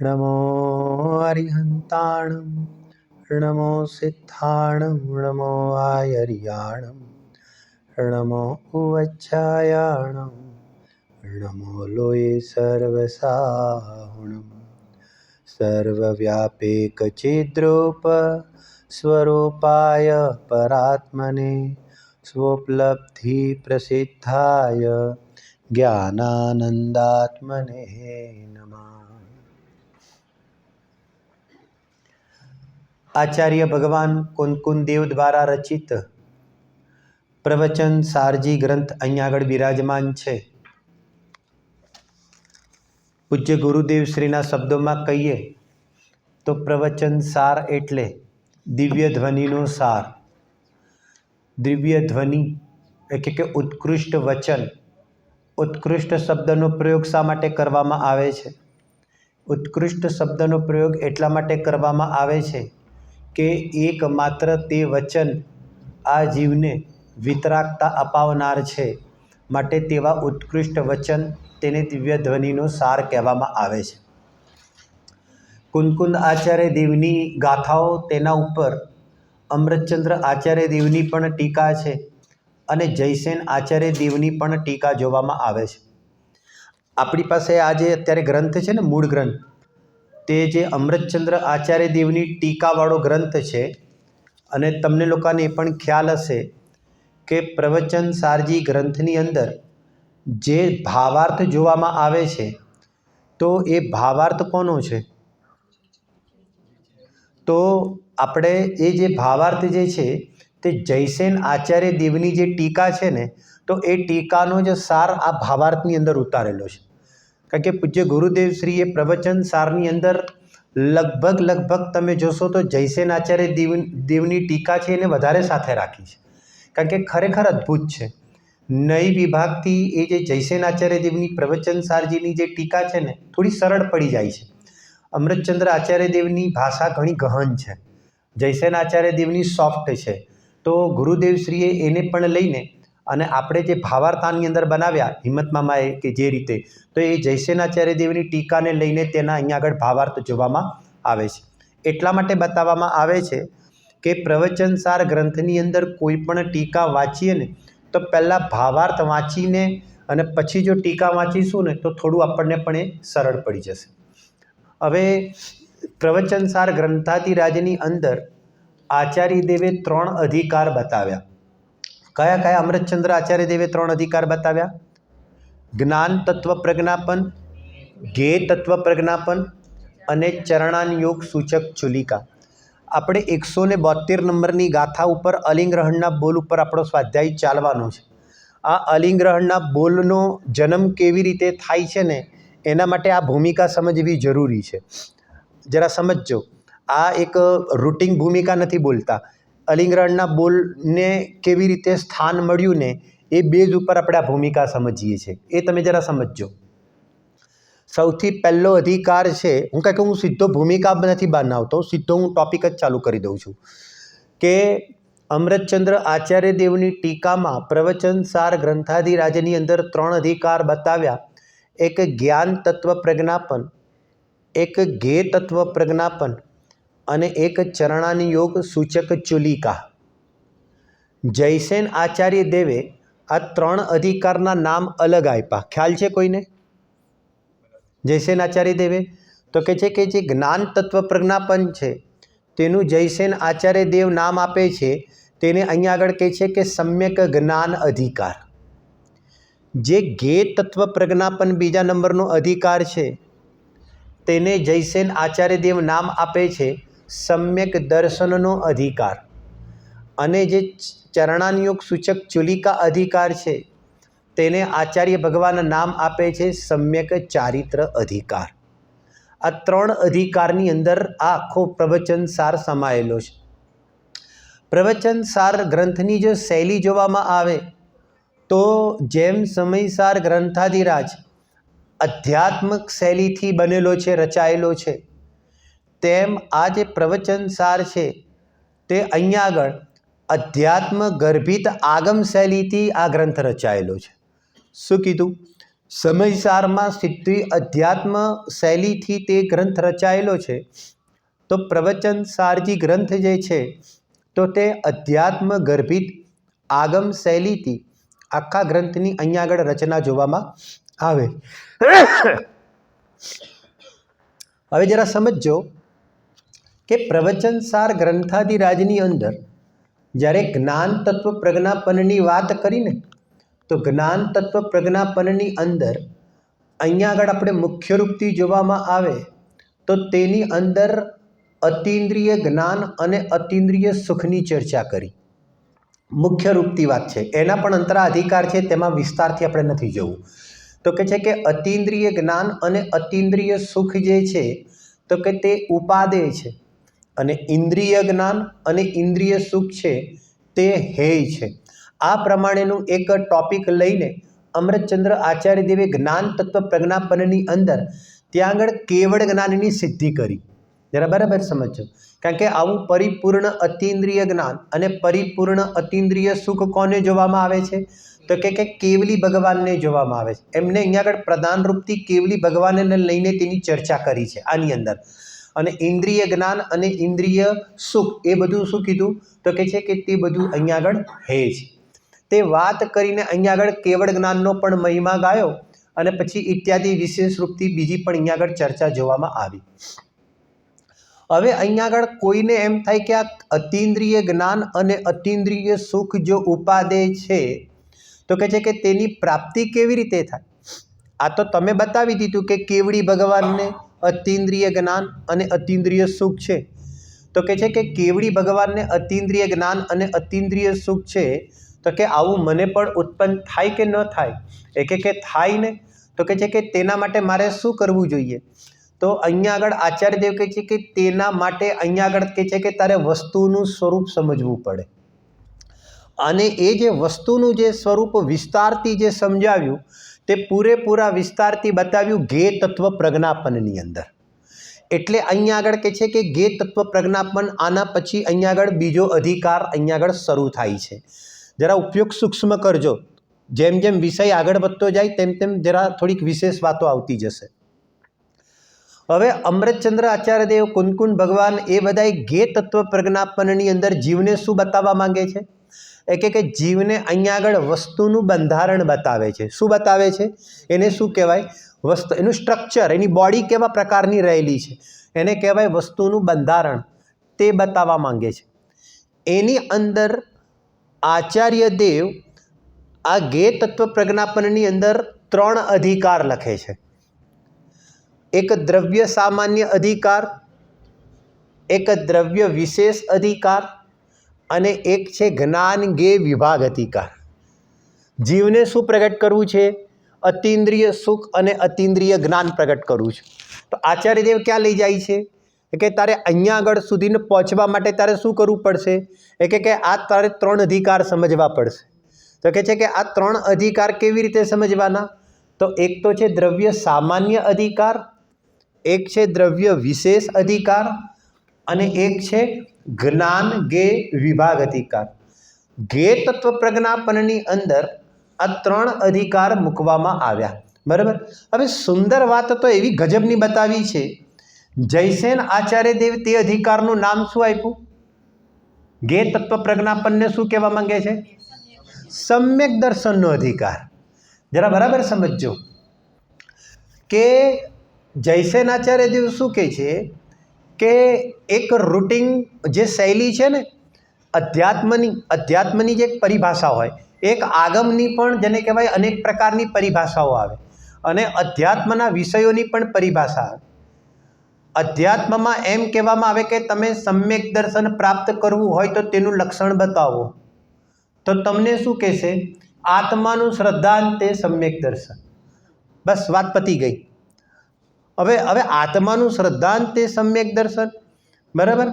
नमो अरिहन्ताणं नमो सिद्धाणं नमो आयर्याणं नमो उवच्छायाणं नमो लोये सर्वसाहुणं सर्वव्यापेकचिद्रूप स्वरूपाय परात्मने स्वोपलब्धिप्रसिद्धाय ज्ञानानंदात्मने नमः। आचार्य भगवान कुंदकुंद देव द्वारा रचित प्रवचन सारजी ग्रंथ અહીંયા આગળ બિરાજમાન છે। પૂજ્ય ગુરુદેવ શ્રીના શબ્દોમાં કહીએ તો પ્રવચન સાર એટલે દિવ્ય ધ્વનિનો સાર। દિવ્ય ધ્વનિ એટલે કે ઉત્કૃષ્ટ વચન। ઉત્કૃષ્ટ શબ્દનો પ્રયોગ શા માટે કરવામાં આવે છે? ઉત્કૃષ્ટ શબ્દનો પ્રયોગ એટલા માટે કરવામાં આવે છે કે એકમાત્ર તે વચન આ જીવને વિતરાગતા અપાવનાર છે, માટે તેવા ઉત્કૃષ્ટ વચન તેને દિવ્ય ધ્વનિનો સાર કહેવામાં આવે છે। કુંદકુંદ આચાર્ય દેવની ગાથાઓ, તેના ઉપર અમૃતચંદ્ર આચાર્ય દેવની પણ ટીકા છે અને જયસેન આચાર્ય દેવની પણ ટીકા જોવામાં આવે છે। આપણી પાસે આ જે અત્યારે ગ્રંથ છે ને, મૂળ ગ્રંથ, તે જે અમૃતચંદ્ર આચાર્ય દેવની ટીકાવાળો ગ્રંથ છે। અને તમને લોકોને એ પણ ખ્યાલ હશે કે પ્રવચન સારજી ગ્રંથની અંદર જે ભાવાર્થ જોવામાં આવે છે, તો એ ભાવાર્થ કોનો છે? તો આપણે એ જે ભાવાર્થ જે છે તે જયસેન આચાર્ય દેવની જે ટીકા છે ને, તો એ ટીકાનો જ સાર આ ભાવાર્થની અંદર ઉતારેલો છે। કારણ કે પૂજ્ય ગુરુદેવ શ્રીએ પ્રવચન સારની અંદર લગભગ તમે જોશો તો જયસેન આચાર્ય દેવની ટીકા છે એને વધારે સાથે રાખી છે। કારણ કે ખરેખર અદ્ભુત છે। નઈ વિભાગથી એ જે જયસેન આચાર્ય દેવની પ્રવચન સારજીની જે ટીકા છે ને, થોડી સરળ પડી જાય છે। અમૃતચંદ્ર આચાર્ય દેવની ભાષા ઘણી ગહન છે, જયસેન આચાર્ય દેવની સોફ્ટ છે। તો ગુરુદેવશ્રીએ એને પણ લઈને અને આપણે જે ભાવાર્થાની અંદર બનાવ્યા હિંમત મામાએ કે જે રીતે, તો એ જયસેન આચાર્ય દેવની ટીકાને લઈને તેના અહીંયા આગળ ભાવાર્થ જોવામાં આવે છે। એટલા માટે બતાવવામાં આવે છે કે પ્રવચન સાર ગ્રંથની અંદર કોઈ પણ ટીકા વાંચીએ ને તો પહેલાં ભાવાર્થ વાંચીને અને પછી જો ટીકા વાંચીશું ને તો થોડું આપણને પણ એ સરળ પડી જશે। હવે પ્રવચન સાર ગ્રંથાધિરાજની અંદર આચાર્ય દેવે 3 અધિકાર બતાવ્યા। કયા કયા? અમૃતચંદ્ર આચાર્ય દેવે 3 અધિકાર બતાવ્યા: જ્ઞાન તત્વ પ્રજ્ઞાપન, જ્ઞેય તત્વ પ્રજ્ઞાપન અને ચરણાનયોગ સૂચક ચુલિકા। આપણે 172 નંબરની ગાથા ઉપર અલિંગ્રહણના બોલ ઉપર આપણો સ્વાધ્યાય ચાલવાનો છે। આ અલિંગ્રહણના બોલનો જન્મ કેવી રીતે થાય છે ને, એના માટે આ ભૂમિકા સમજવી જરૂરી છે। જરા સમજજો, આ એક રૂટિન ભૂમિકા નથી બોલતા। અલિંગ્રહણના બોલને કેવી રીતે સ્થાન મળ્યું ને, એ બેઝ ઉપર આપણે આ ભૂમિકા સમજીએ છીએ, એ તમે જરા સમજજો। સૌથી પહેલો અધિકાર છે, હું સીધો ભૂમિકા નથી બનાવતો, સીધો હું ટોપિક જ ચાલુ કરી દઉં છું કે અમૃતચંદ્ર આચાર્ય દેવની ટીકામાં પ્રવચન સાર ગ્રંથાધિરાજની અંદર 3 અધિકાર બતાવ્યા: એક જ્ઞાન તત્વ પ્રજ્ઞાપન, એક જ્ઞેય તત્વ પ્રજ્ઞાપન અને એક ચરણાનયોગ સૂચક ચુલિકા। જયસેન આચાર્ય દેવે આ 3 અધિકારના નામ અલગ આપ્યા। ખ્યાલ છે કોઈને? જયસેન આચાર્ય દેવે તો કહે છે કે જે જ્ઞાન તત્વ પ્રજ્ઞાપન છે તેનું જયસેન આચાર્ય દેવ નામ આપે છે, તેને અહીંયા આગળ કહે છે કે સમ્યક જ્ઞાન અધિકાર। જે જ્ઞેય તત્વ પ્રજ્ઞાપન બીજા નંબરનો અધિકાર છે, તેને જયસેન આચાર્ય દેવ નામ આપે છે સમ્યક દર્શનનો અધિકાર। અને જે ચરણાનયોગ સૂચક ચુલિકા અધિકાર છે, તેને આચાર્ય ભગવાન નામ આપે છે સમ્યક ચારિત્ર અધિકાર। આ 3 અધિકારની અંદર આ આખો પ્રવચન સાર સમાયેલો છે। પ્રવચન સાર ગ્રંથની જો શૈલી જોવામાં આવે તો જેમ સમયસાર ગ્રંથાધિરાજ આધ્યાત્મક શૈલીથી બનેલો છે, રચાયેલો છે, તેમ આ જે પ્રવચન સાર છે તે અહીંયા આગળ અધ્યાત્મ ગર્ભિત આગમ શૈલીથી આ ગ્રંથ રચાયેલો છે। શું કીધું? સમયસારમાં સિદ્ધિ અધ્યાત્મ શૈલીથી તે ગ્રંથ રચાયેલો છે. તો પ્રવચનસારજી ગ્રંથ જે છે તો તે અધ્યાત્મ ગર્ભિત આગમ શૈલીથી આખા ગ્રંથની અહીંયા આગળ રચના જોવામાં આવે. હવે જરા સમજો કે પ્રવચનસાર ગ્રંથાધિરાજની અંદર જ્યારે જ્ઞાન તત્વ પ્રજ્ઞાપનની વાત કરીને તો જ્ઞાન તત્વ પ્રજ્ઞાપનની અંદર અહીંયા આગળ આપણે મુખ્ય રૂપથી જોવામાં આવે તો તેની અંદર અતિન્દ્રિય જ્ઞાન અને અતિન્દ્રિય સુખની ચર્ચા કરી. મુખ્ય રૂપથી વાત છે, એના પણ અંતરાધિકાર છે, તેમાં વિસ્તારથી આપણે નથી જવું. તો કે છે કે અતિન્દ્રિય જ્ઞાન અને અતિન્દ્રિય સુખ જે છે તો કે તે ઉપાદેય છે અને ઇન્દ્રિય જ્ઞાન અને ઇન્દ્રિય સુખ છે તે હેય છે. આ પ્રમાણેનું એક ટોપિક લઈને અમૃતચંદ્ર આચાર્ય દેવે જ્ઞાન તત્વ પ્રજ્ઞાપનની અંદર ત્યાં આગળ કેવળ જ્ઞાનની સિદ્ધિ કરી. જરા બરાબર સમજો, કારણ કે આવું પરિપૂર્ણ અતિન્દ્રિય જ્ઞાન અને પરિપૂર્ણ અતિન્દ્રિય સુખ કોને જોવામાં આવે છે તો કે કેવલી ભગવાનને જોવામાં આવે છે. એમને અહીંયા આગળ પ્રધાન રૂપથી કેવલી ભગવાનને લઈને તેની ચર્ચા કરી છે આની અંદર. અને ઇન્દ્રિય જ્ઞાન અને ઇન્દ્રિય સુખ એ બધું શું કીધું તો કે છે કે તે બધું અહીંયા આગળ હે છે. તે વાત કરીને અહીંયા આગળ કેવળ જ્ઞાનનો પણ મહિમા ગાયો અને પછી ઇત્યાદિ વિશેષ રૂપથી બીજી પણ અહીંયા આગળ ચર્ચા જોવામાં આવી. હવે અહીંયા આગળ કોઈને એમ થાય કે આ અતિન્દ્રિય જ્ઞાન અને અતિન્દ્રિય સુખ જો ઉપાદેય છે તો કે છે કે તેની પ્રાપ્તિ કેવી રીતે થાય. આ તો તમે બતાવી દીધું કે કેવડી ભગવાનને અતિન્દ્રિય જ્ઞાન અને અતિન્દ્રિય સુખ છે. તો કે છે કે કેવડી ભગવાનને અતિન્દ્રિય જ્ઞાન અને અતિન્દ્રિય સુખ છે તો કે આવું મને પણ ઉત્પન્ન થાય કે ન થાય. એ કે થાય ને. તો કે છે કે તેના માટે મારે શું કરવું જોઈએ. તો અહીંયા આગળ આચાર્યદેવ કહે છે કે તેના માટે અહીંયા આગળ કહે છે કે તારે વસ્તુનું સ્વરૂપ સમજવું પડે. અને એ જે વસ્તુનું જે સ્વરૂપ વિસ્તારથી જે સમજાવ્યું તે પૂરેપૂરા વિસ્તારથી બતાવ્યું ગે તત્વ પ્રજ્ઞાપનની અંદર. એટલે અહીંયા આગળ કહે છે કે ગે તત્વ પ્રજ્ઞાપન આના પછી અહીંયા આગળ બીજો અધિકાર અહીંયા આગળ શરૂ થાય છે. જરા ઉપયોગ સૂક્ષ્મ કરજો, જેમ જેમ વિષય આગળ વધતો જાય તેમ તેમ જરા થોડીક વિશેષ વાતો આવતી જશે. હવે અમૃતચંદ્ર આચાર્યદેવ કુંદકુંદ ભગવાન એ બધા ગે તત્વ પ્રજ્ઞાપનની અંદર જીવને શું બતાવવા માંગે છે કે જીવને અહીંયા આગળ વસ્તુનું બંધારણ બતાવે છે. શું બતાવે છે એને શું કહેવાય વસ્તુ, એનું સ્ટ્રક્ચર, એની બોડી કેવા પ્રકારની રહેલી છે એને કહેવાય વસ્તુનું બંધારણ. તે બતાવવા માંગે છે. એની અંદર આચાર્યદેવ આ ગે તત્વ પ્રજ્ઞાપનની અંદર 3 અધિકાર લખે છે. એક દ્રવ્ય સામાન્ય અધિકાર, એક દ્રવ્ય વિશેષ અધિકાર અને એક છે જ્ઞાન ગે વિભાગ અધિકાર. જીવને શું પ્રગટ કરવું છે? અતિન્દ્રિય સુખ અને અતિન્દ્રિય જ્ઞાન પ્રગટ કરવું છે. તો આચાર્યદેવ ક્યાં લઈ જાય છે કે તારે અહીંયા આગળ સુધીને પહોંચવા માટે તારે શું કરવું પડશે કે આ તારે 3 અધિકાર સમજવા પડશે. તો કહે છે કે આ 3 અધિકાર કેવી રીતે સમજવાના? તો એક તો છે દ્રવ્ય સામાન્ય અધિકાર, એક છે દ્રવ્ય વિશેષ અધિકાર અને એક છે જ્ઞાન ગે વિભાગ અધિકાર. ગે તત્વ પ્રજ્ઞાપનની અંદર આ 3 અધિકાર મૂકવામાં આવ્યા. બરાબર. હવે સુંદર વાત તો એવી ગજબની બતાવી છે. જયસેન આચાર્યદેવ તે અધિકારનું નામ શું આપ્યું? ગે તત્વ પ્રજ્ઞાપનને શું કહેવા માંગે છે? સમ્યક દર્શનનો અધિકાર. જરા બરાબર સમજજો કે જયસેન આચાર્યદેવ શું કહે છે કે એક રૂટિન જે શૈલી છે ને અધ્યાત્મની જે એક પરિભાષા હોય, એક આગમની પણ જેને કહેવાય અનેક પ્રકારની પરિભાષાઓ આવે અને અધ્યાત્મના વિષયોની પણ પરિભાષા આવે. અધ્યાત્મમાં એમ કહેવામાં આવે કે તમે સમ્યક દર્શન પ્રાપ્ત કરવું હોય તો તેનું લક્ષણ બતાવો. તો તમને શું કહેશે? આત્માનું શ્રદ્ધાંતે સમ્યક દર્શન. બસ વાત પતી ગઈ. હવે આત્માનું શ્રદ્ધાંતે સમ્યક દર્શન, બરાબર.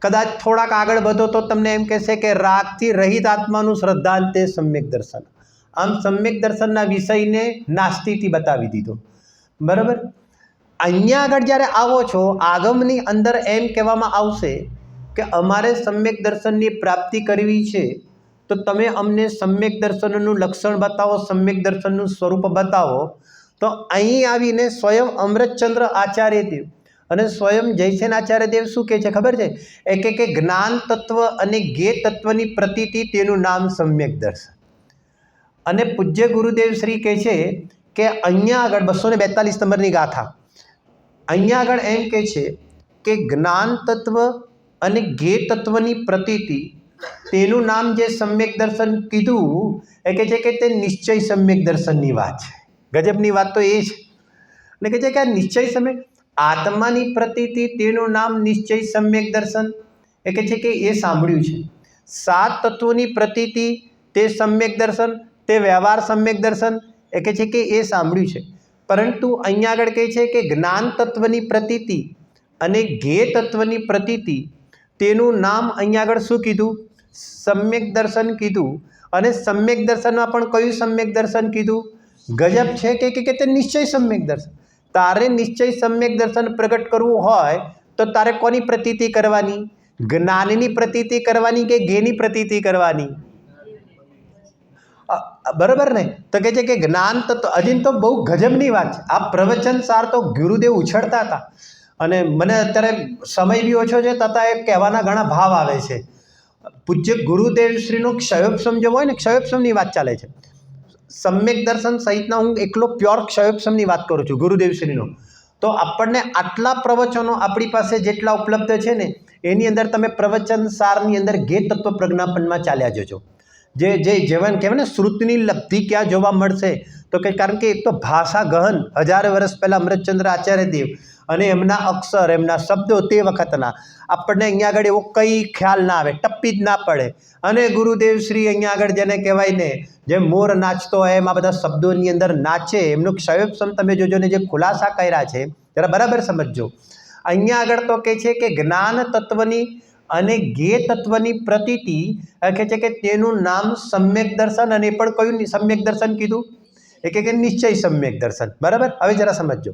કદાચ થોડાક આગળ વધો તો તમને એમ કહેશે કે રાગથી રહિત આત્માનું શ્રદ્ધાંતે સમ્યક દર્શન. આમ સમ્યક દર્શનના વિષયને નાસ્તિથી બતાવી દીધો. બરાબર. અહીંયા આગળ જ્યારે આવો છો આગમની અંદર એમ કહેવામાં આવશે કે અમારે સમ્યક દર્શનની પ્રાપ્તિ કરવી છે તો તમે અમને સમ્યક દર્શનનું લક્ષણ બતાવો, સમ્યક દર્શનનું સ્વરૂપ બતાવો. તો અહીં આવીને સ્વયં અમૃતચંદ્ર આચાર્ય દેવ અને સ્વયં જયસેન આચાર્ય દેવ શું કહે છે ખબર છે? કે જ્ઞાન તત્વ અને જ્ઞેય તત્વની પ્રતીતિ તેનું નામ સમ્યક દર્શન. અને પૂજ્ય ગુરુદેવ શ્રી કહે છે કે અહીંયા આગળ 242 નંબરની ગાથા, અહીંયા આગળ એમ કહે છે કે જ્ઞાન તત્વ અને જ્ઞેય તત્વની પ્રતીતિ તેનું નામ જે સમ્યક દર્શન કીધું એ કહે છે કે તે નિશ્ચય સમ્યક દર્શનની વાત છે. ગજબની વાત તો એ છે. અને કહે છે કે આ નિશ્ચય સમ્યક આત્માની પ્રતીતિ તેનું નામ નિશ્ચય સમ્યક દર્શન, એ કહે છે કે એ સાંભળ્યું છે. 7 તત્વોની પ્રતીતિ તે સમ્યક દર્શન, તે વ્યવહાર સમ્યક દર્શન, એ કહે છે કે એ સાંભળ્યું છે. પરંતુ અહીંયા આગળ કહે છે કે જ્ઞાન તત્વની પ્રતીતિ અને જ્ઞેય તત્વની પ્રતીતિ તેનું નામ અહીંયા આગળ શું કીધું? સમ્યક દર્શન કીધું. અને સમ્યક દર્શનમાં પણ કયું સમ્યક દર્શન કીધું? ગજબ છે કે તે નિશ્ચય સમ્યક દર્શન. તારે નિશ્ચય સમ્યક દર્શન પ્રગટ કરવું હોય તો તારે કોની પ્રતીતિ કરવાની? જ્ઞાનની પ્રતીતિ કરવાની કે જ્ઞેયની પ્રતીતિ કરવાની? બરાબર ને? તો કહે છે કે જ્ઞાન તત્વ. હજી તો બહુ ગજબની વાત છે. આ પ્રવચન સાર તો ગુરુદેવ ઉછળતા હતા અને મને અત્યારે સમય બી ઓછો છે તથા એ કહેવાના ઘણા ભાવ આવે છે. પૂજ્ય ગુરુદેવશ્રીનો ક્ષયોપસમ જે હોય ને, ક્ષયોપસમની વાત ચાલે છે. સમ્યક દર્શન સહિતના હું એકલો પ્યોર ક્ષયોપસમની વાત કરું છું ગુરુદેવશ્રીનો. તો આપણને આટલા પ્રવચનો આપણી પાસે જેટલા ઉપલબ્ધ છે ને એની અંદર તમે પ્રવચન સારની અંદર જ્ઞેય તત્વ પ્રજ્ઞાપનમાં ચાલ્યા જજો. જે જેવન કહેવાય ને શ્રુતિની લબ્ધિ ક્યાં જોવા મળશે? તો કે કારણ કે એક તો ભાષા ગહન, 1000 વર્ષ પહેલાં અમૃતચંદ્ર આચાર્ય દેવ અને એમના અક્ષર, એમના શબ્દો તે વખતના આપણને અહીંયા આગળ એવો કંઈ ખ્યાલ ના આવે, ટપ્પી જ ના પડે. અને ગુરુદેવ શ્રી અહીંયા આગળ જેને કહેવાય ને જેમ મોર નાચતો હોય એમ આ બધા શબ્દોની અંદર નાચે. એમનું ક્ષયોપસમ તમે જોજો ને જે ખુલાસા કર્યા છે જરા બરાબર સમજજો. અહીંયા આગળ તો કહે છે કે જ્ઞાન તત્વની અને જ્ઞેય તત્વની પ્રતીતિ કહે છે કે તેનું નામ સમ્યક દર્શન. અને એ પણ કયું સમ્યક દર્શન કીધું? એ કે નિશ્ચય સમ્યક દર્શન. બરાબર? હવે જરા સમજજો.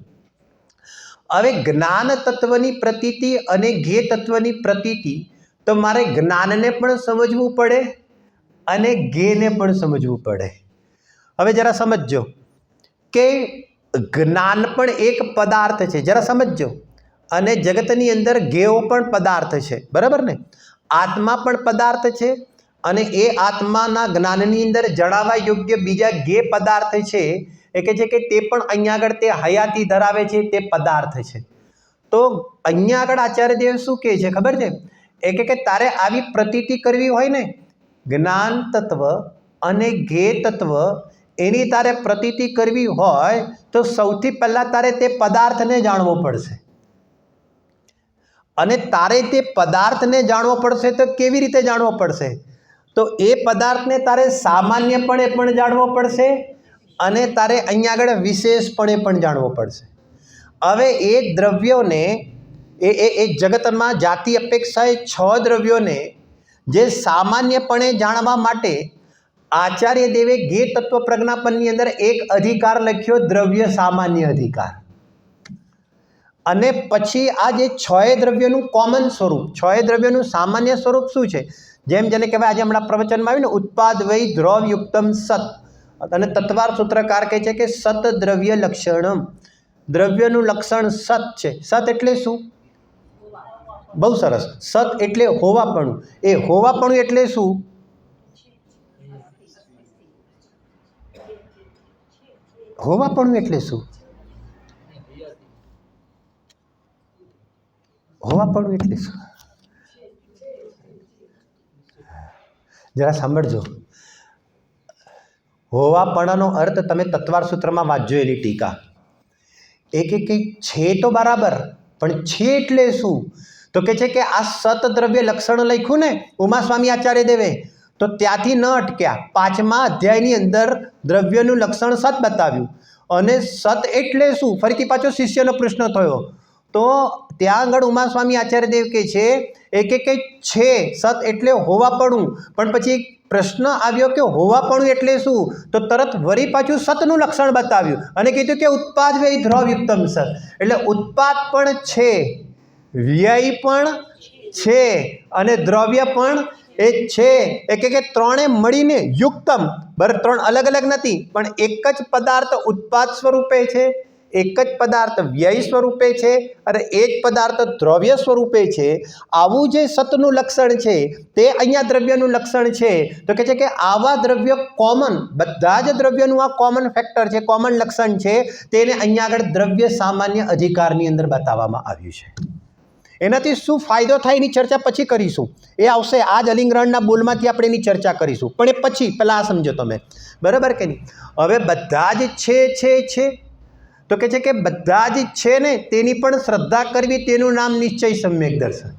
હવે જ્ઞાન તત્વની પ્રતીતિ અને જ્ઞેય તત્વની પ્રતીતિ તો મારે જ્ઞાનને પણ સમજવું પડે અને જ્ઞેયને પણ સમજવું પડે. હવે જરા સમજજો કે જ્ઞાન પણ એક પદાર્થ છે, જરા સમજજો. અને જગતની અંદર જ્ઞેયો પણ પદાર્થ છે. બરાબર ને? આત્મા પણ પદાર્થ છે અને એ આત્માના જ્ઞાનની અંદર જણાવવા યોગ્ય બીજા જ્ઞેય પદાર્થ છે. એ કહે છે કે તે પણ અહીંયા આગળ તે હયાતી ધરાવે છે, તે પદાર્થ છે. તો અહીંયા આગળ આચાર્ય દેવ શું કહે છે ખબર છે? એ કે તારે આવી પ્રતીતિ કરવી હોય ને જ્ઞાન તત્વ અને જ્ઞેય તત્વ એની તારે પ્રતીતિ કરવી હોય તો સૌથી પહેલાં તારે તે પદાર્થને જાણવો પડશે. અને તારે તે પદાર્થને જાણવો પડશે તો કેવી રીતે જાણવો પડશે? તો એ પદાર્થને તારે સામાન્યપણે પણ જાણવો પડશે અને તારે અહીંયા આગળ વિશેષપણે પણ જાણવો પડશે. હવે એ દ્રવ્યોને એ જગતમાં જાતિ અપેક્ષાએ 6 દ્રવ્યોને જે સામાન્યપણે જાણવા માટે આચાર્ય દેવે જ્ઞેય તત્વ પ્રજ્ઞાપનની અંદર એક અધિકાર લખ્યો, દ્રવ્ય સામાન્ય અધિકાર. અને પછી આ જે 6 દ્રવ્યોનું કોમન સ્વરૂપ, 6 દ્રવ્યોનું સામાન્ય સ્વરૂપ શું છે? જેમ જેને કહેવાય આજે હમણાં પ્રવચનમાં આવ્યું ને ઉત્પાદ વૈ દ્રવયુક્તમ સત. અને તત્વાર સૂત્રકાર કહે છે કે સત દ્રવ્ય લક્ષણમ. દ્રવ્યનું લક્ષણ સત છે. સત એટલે શું? બહુ સરસ. સત એટલે હોવાપણું. એ હોવાપણું એટલે શું? હોવાપણું એટલે શું? હોવાપણું એટલે શું? જરા સાંભળજો. હોવાપણાનો અર્થ તમે તત્વાર સૂત્રમાં વાંચજો એની ટીકા. એક છે તો બરાબર, પણ છે એટલે શું? તો કે છે કે આ સત દ્રવ્ય લક્ષણ લખ્યું ને ઉમાસ્વામી આચાર્ય દેવે, તો ત્યાંથી ન અટક્યા. 5મા અધ્યાયની અંદર દ્રવ્યનું લક્ષણ સત બતાવ્યું. અને સત એટલે શું? ફરીથી પાછો શિષ્યનો પ્રશ્ન થયો. તો ત્યાં આગળ ઉમાસ્વામી આચાર્ય દેવ કહે છે કે છે સત એટલે હોવાપણું. પણ પછી પ્રશ્ન આવ્યો કે હોવાપણું એટલે શું? તો તરત વળી પાછું સતનું લક્ષણ બતાવ્યું અને કીધું કે ઉત્પાદ વ્યય દ્રવયુક્તમ સત. એટલે ઉત્પાદ પણ છે, વ્યય પણ છે અને દ્રવ્ય પણ એ છે એ કે ત્રણે મળીને યુક્તમ, બરાબર, ત્રણ અલગ અલગ નથી પણ એક જ પદાર્થ ઉત્પાદ સ્વરૂપે છે, એક જ પદાર્થ વ્યય સ્વરૂપે છે અને એ જ પદાર્થ દ્રવ્ય સ્વરૂપે છે. આવું જે સતનું લક્ષણ છે તે અહીંયા દ્રવ્યનું લક્ષણ છે. તો કહે છે કે આવા દ્રવ્ય કોમન, બધા જ દ્રવ્યનું આ કોમન ફેક્ટર છે, કોમન લક્ષણ છે, તેને અહીંયા આગળ દ્રવ્ય સામાન્ય અધિકારની અંદર બતાવવામાં આવ્યું છે. એનાથી શું ફાયદો થાય એની ચર્ચા પછી કરીશું, એ આવશે આ જ અલિંગરણના બોલમાંથી આપણે એની ચર્ચા કરીશું, પણ એ પછી પહેલાં આ સમજો તમે, બરાબર કે નહીં. હવે બધા જ છે તો કહે છે કે બધા જ છે ને તેની પણ શ્રદ્ધા કરવી, તેનું નામ નિશ્ચય સમ્યક દર્શન.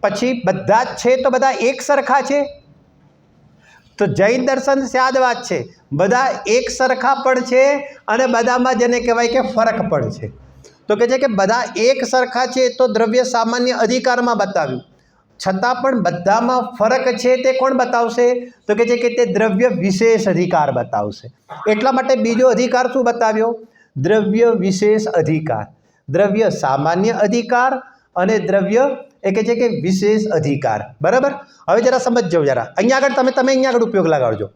પછી બધા જ છે તો બધા એક સરખા છે, તો જૈન દર્શન સ્યાદ વાત છે, બધા એક સરખા પણ છે અને બધામાં જેને કહેવાય કે ફરક પણ છે. તો કહે છે કે બધા એક સરખા છે તો દ્રવ્ય સામાન્ય અધિકારમાં બતાવ્યું, છતાં પણ બધામાં ફરક છે તે કોણ બતાવશે? તો કહે છે કે તે દ્રવ્ય વિશેષ અધિકાર બતાવશે. એટલા માટે બીજો અધિકાર શું બતાવ્યો? દ્રવ્ય વિશેષ અધિકાર. દ્રવ્ય સામાન્ય અધિકાર અને દ્રવ્ય એ કહે છે કે વિશેષ અધિકાર. બરાબર. હવે જરા સમજજો, જરા અહીંયા આગળ તમે અહીંયા આગળ ઉપયોગ લગાડજો.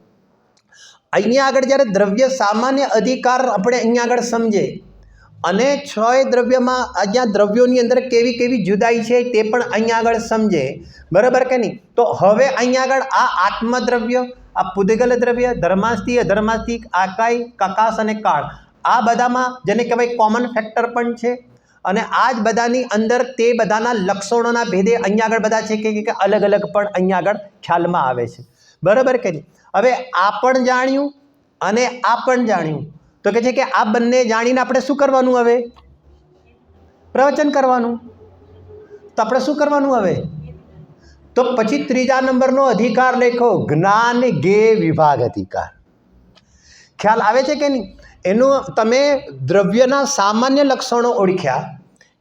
અહીંયા આગળ જ્યારે દ્રવ્ય સામાન્ય અધિકાર આપણે અહીંયા આગળ સમજે અને છ દ્રવ્યમાં અહીંયા દ્રવ્યોની અંદર કેવી કેવી જુદાઈ છે તે પણ અહીંયા આગળ સમજે, બરાબર કે નહીં. તો હવે અહીંયા આગળ આ આત્મદ્રવ્ય, આ પુદ્ગલ દ્રવ્ય, ધર્માસ્તી, અધર્માસ્તિક, આકાય, કકાશ અને કાળ, આ બધામાં જેને કહેવાય કોમન ફેક્ટર પણ છે અને આ જ બધાની અંદર તે બધાના લક્ષણોના ભેદે અહીંયા આગળ બધા છે કે અલગ અલગ પણ અહીંયા આગળ ખ્યાલમાં આવે છે, બરાબર કે નહીં. હવે આ પણ જાણ્યું અને આ પણ જાણ્યું, તો કહે છે કે આ બંને જાણીને આપણે શું કરવાનું? હવે પ્રવચન કરવાનું. તો આપણે શું કરવાનું હવે? તો પછી ત્રીજા નંબરનો અધિકાર લખો, જ્ઞાન ગે વિભાગ અધિકાર. ખ્યાલ આવે છે કે નહીં? એનું તમે દ્રવ્યના સામાન્ય લક્ષણો ઓળખ્યા,